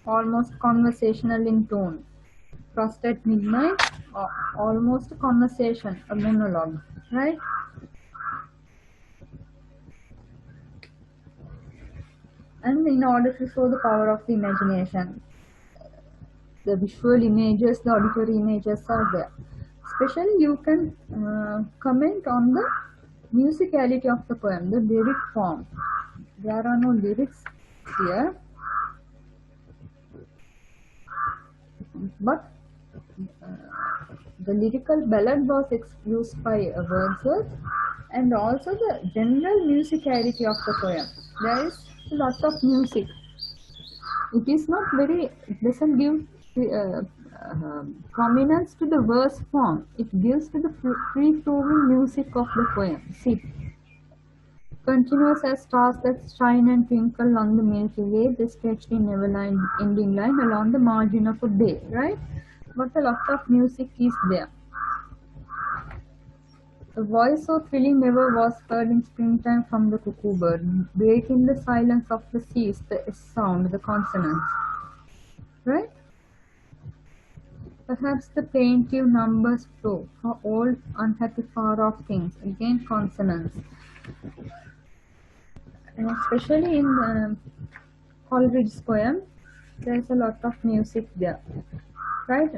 almost conversational in tone. Frost at midnight, almost a conversation, a monologue, right? And in order to show the power of the imagination, the visual images, the auditory images are there. Especially you can comment on the musicality of the poem, the lyric form. There are no lyrics here, but the lyrical ballad was used by Wordsworth, and also the general musicality of the poem. There is a lot of music. It is not very, it doesn't give prominence to the verse form. It gives to the free-flowing music of the poem. See, continuous as stars that shine and twinkle on the Milky Way, they stretched in never-ending line along the margin of a bay, right? But a lot of music is there. A voice so thrilling never was heard in springtime from the cuckoo bird, breaking the silence of the seas, the S sound, the consonants, right? Perhaps the plaintive numbers flow for all unhappy far-off things, again consonants. And especially in Coleridge's poem, there's a lot of music there, right?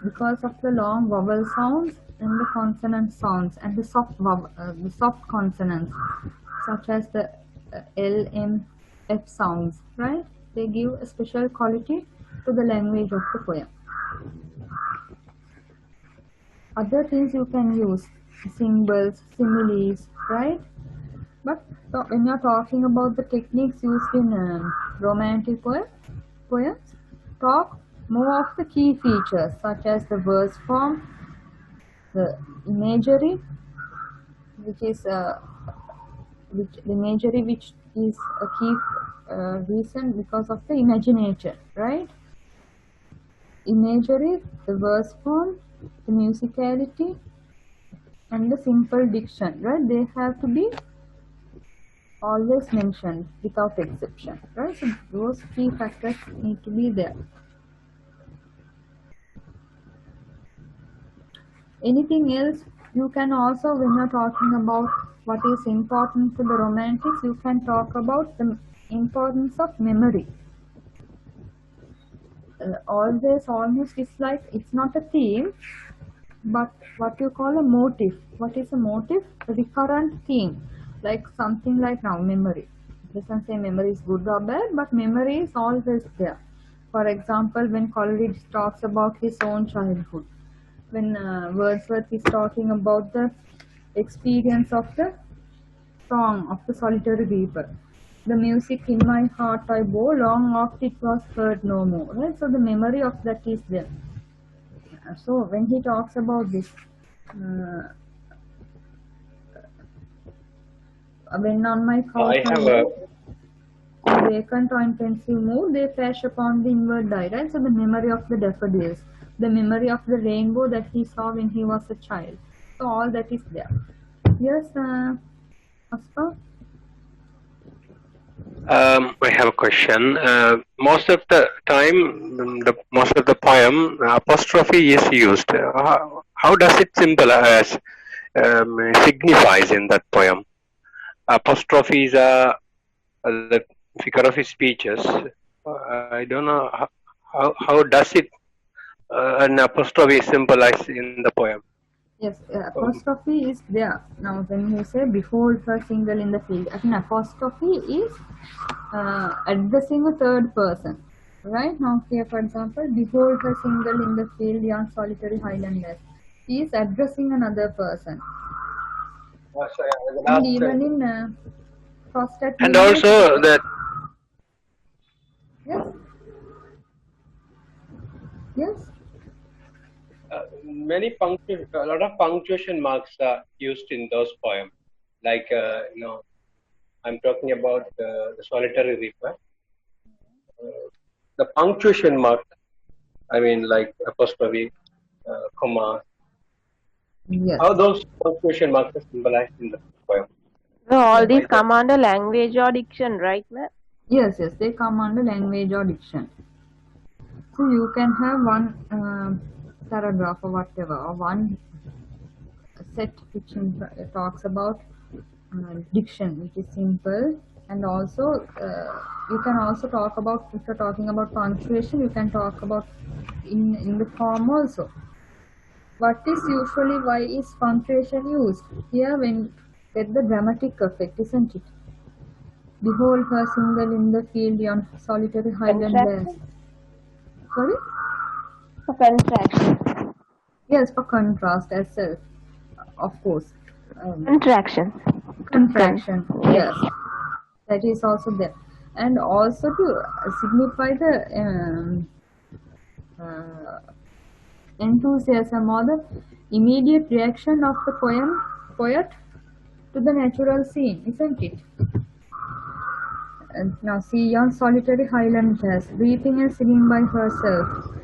Because of the long vowel sounds and the consonant sounds and the soft consonants, such as the L, M, F sounds, right? They give a special quality to the language of the poem. Other things you can use, symbols, similes, right? But when you're talking about the techniques used in romantic poems, talk more of the key features such as the verse form, the imagery, which is the imagery which is a key reason because of the imagination, right? Imagery, the verse form, the musicality, and the simple diction, right? They have to be always mentioned without exception, right? So those key factors need to be there. Anything else? You can also, when you're talking about what is important to the romantics, you can talk about the importance of memory. Always, almost, it's like, it's not a theme, but what you call a motif. What is a motif? A recurrent theme, like something like now memory. It doesn't say memory is good or bad, but memory is always there. For example, when Coleridge talks about his own childhood, when Wordsworth is talking about the experience of the song of the Solitary Reaper, the music in my heart I bore long after it was heard no more, right? So the memory of that is there. So when he talks about this, when on my couch I have a vacant or in pensive mood, they flash upon the inward eye, right? So the memory of the daffodils. the memory of the rainbow that he saw when he was a child. So all that is there. Yes, Aspa? I have a question. Most of the time, most of the poem, apostrophe is used. How does it symbolize, signifies in that poem? Apostrophes are the figure of speeches. I don't know how does it an apostrophe symbolize in the poem. Yes, apostrophe is there. Now, when you say behold her single in the field, an apostrophe is addressing a third person. Right now, here for example, behold her single in the field, yon solitary highlanders. He is addressing another person. And even in Frost at And Midnight. also that Yes. Yes. a lot of punctuation marks are used in those poems. Like I'm talking about the Solitary Reaper. The punctuation mark, I mean, like apostrophe, comma. Yes. How those punctuation marks are symbolized in the poem? So all Yeah. these come under language or diction, right, ma'am? Yes, yes, they come under language or diction. So you can have one paragraph or whatever, or one set which talks about diction, which is simple, and also you can also talk about, if you're talking about punctuation, you can talk about in the form also. What is usually, why is punctuation used? Here when get the dramatic effect, isn't it? Behold her single in the field yon solitary highland lass. Sorry? For contraction. Yes, for contrast as self, of course. Contraction. Contraction, yes, that is also there. And also to signify the enthusiasm or the immediate reaction of the poet to the natural scene, isn't it? And now see yon solitary highland lass, weeping and singing by herself,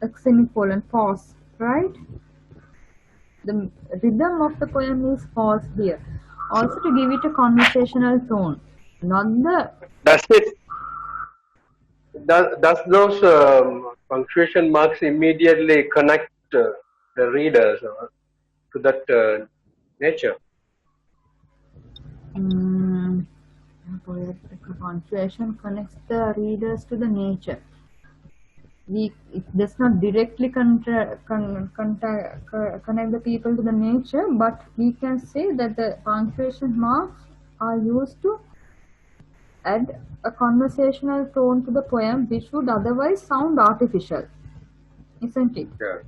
a semicolon, pause, right? The rhythm of the poem is pause here. Also to give it a conversational tone, not the... Does those punctuation marks immediately connect the readers to that nature? Punctuation connects the readers to the nature. It does not directly connect the people to the nature, but we can say that the punctuation marks are used to add a conversational tone to the poem which would otherwise sound artificial, isn't it? Yeah.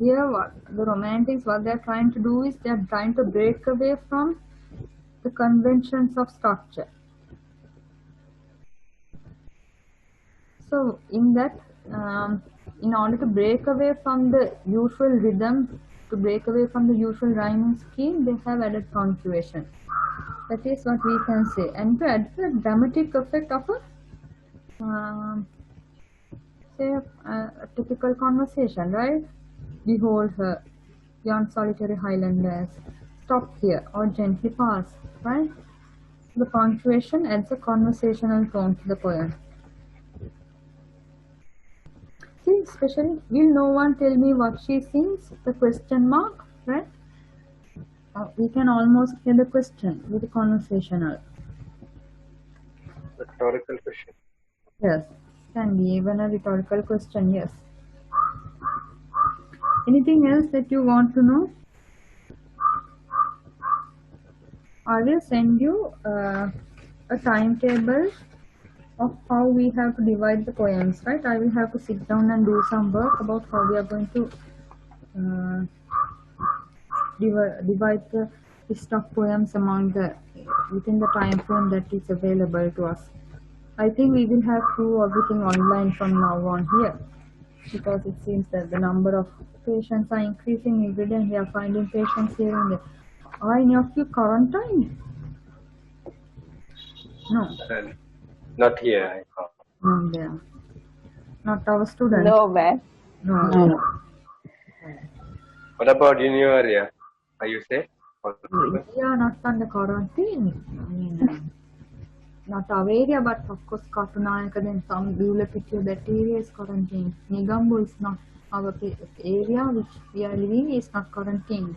Here what the romantics, what they're trying to do is they're trying to break away from the conventions of structure. So in that, in order to break away from the usual rhythm, to break away from the usual rhyming scheme, they have added punctuation. That is what we can say. And to add the dramatic effect of a, say, a typical conversation, right? Behold her, yon solitary highlanders, stop here, or gently pass, right? The punctuation adds a conversational tone to the poem. See, especially, will no one tell me what she sings? The question mark, right? We can almost hear the question with the conversational. Rhetorical question. Yes, can be even a rhetorical question, yes. Anything else that you want to know? I will send you a timetable of how we have to divide the poems, right? I will have to sit down and do some work about how we are going to divide the list of poems among within the time frame that is available to us. I think we will have to do everything online from now on here, because it seems that the number of patients are increasing every day and we are finding patients here and there. Are any of you quarantined? No. Not here. No, there. Not our students. No, ma'am. No. No. What about in your area? Are you safe? We are not under quarantine. I mean, not our area, but of course, Katunayaka, then some Dulapittu, that area is quarantined. Nigambu is not our area, which we are living is not quarantined.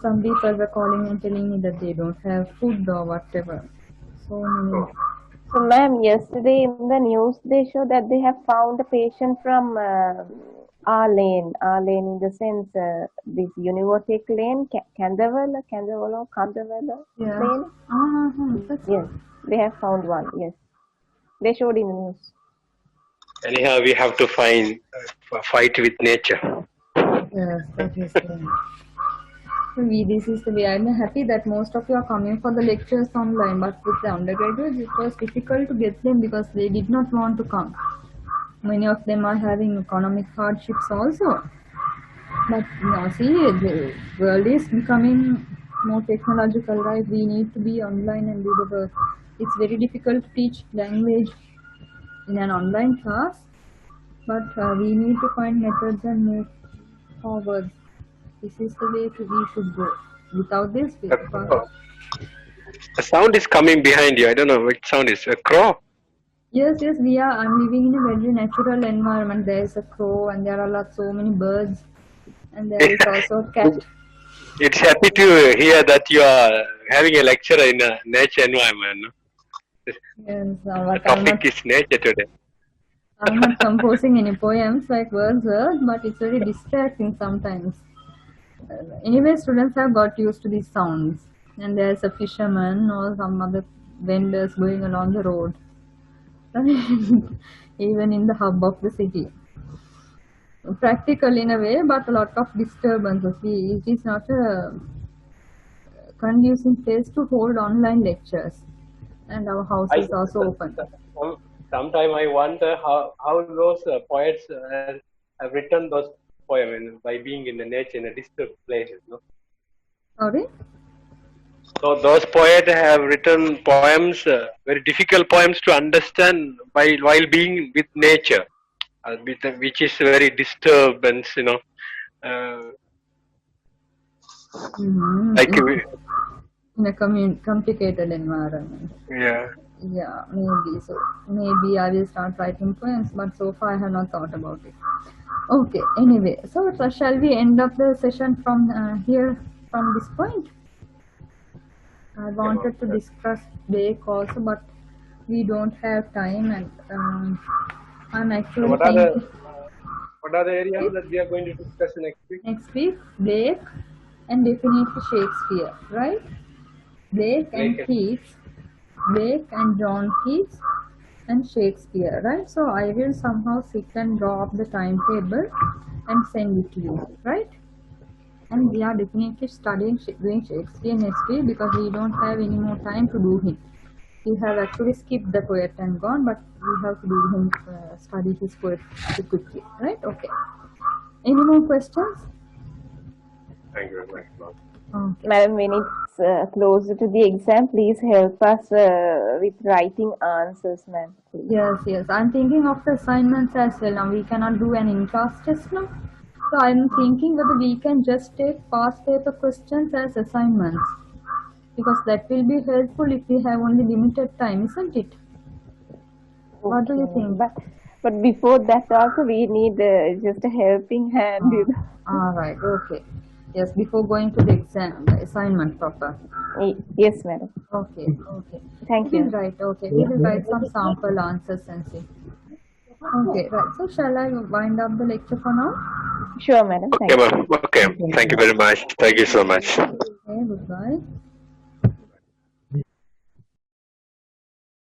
Some people were calling and telling me that they don't have food or whatever. So many. So, ma'am, yesterday in the news they show that they have found a patient from our lane in the sense this Univotek lane, Kandavala Yeah. lane. That's Yes, they have found one. Yes, they showed in the news. Anyhow, we have to fight with nature. Yes, that is the. So this is the way. I'm happy that most of you are coming for the lectures online, but with the undergraduates, it was difficult to get them because they did not want to come. Many of them are having economic hardships also. But now, see, the world is becoming more technological, right? We need to be online and do the work. It's very difficult to teach language in an online class, but we need to find methods and move forward. This is the way we should go. Without this, we The sound is coming behind you. I don't know which sound is. A crow? Yes, we are. I'm living in a very natural environment. There is a crow, and there are so many birds, and there is also a cat. It's happy to hear that you are having a lecture in a nature environment. No? Yes, The topic is nature today. I'm not composing any poems like Wordsworth, but it's very distracting sometimes. Anyway, students have got used to these sounds, and there's a fisherman or some other vendors going along the road, even in the hub of the city. Practical in a way, but a lot of disturbances. It is not a conducive place to hold online lectures, and our house is also open. Sometimes I wonder how those poets have written those poems by being in the nature in a disturbed places. No? Sorry? So those poets have written poems, very difficult poems to understand while being with nature, which is very disturbance, you know. Like in a complicated environment. Yeah, maybe. So maybe I will start writing poems, but so far I have not thought about it. Okay, anyway, so shall we end up the session from here, from this point? I wanted to discuss Blake also, but we don't have time, and I'm actually what are the areas that we are going to discuss next week? Next week, Blake and definitely Shakespeare, right? Blake and Keats, Blake and John Keats and Shakespeare, right? So I will somehow sit and draw up the timetable and send it to you, right? And we are definitely doing Shakespeare next week because we don't have any more time to do him. We have actually skipped the poet and gone, but we have to do him, study his poetry quickly, right? Okay. Any more questions? Thank you very much. Okay. Madam, when it's closer to the exam, please help us with writing answers, ma'am. Yes. I'm thinking of the assignments as well. Now we cannot do an in-class test now. So I'm thinking whether we can just take past paper questions as assignments. Because that will be helpful if we have only limited time, isn't it? Okay. What do you think? But before that also we need just a helping hand. Alright, okay. Yes, before going to the exam, the assignment proper. Yes, madam. Okay. Thank you. Right, okay. We will write some sample answers and see. Okay, right. So shall I wind up the lecture for now? Sure, madam. Okay, ma'am. Okay. Thank you very much. Thank you so much. Okay, goodbye.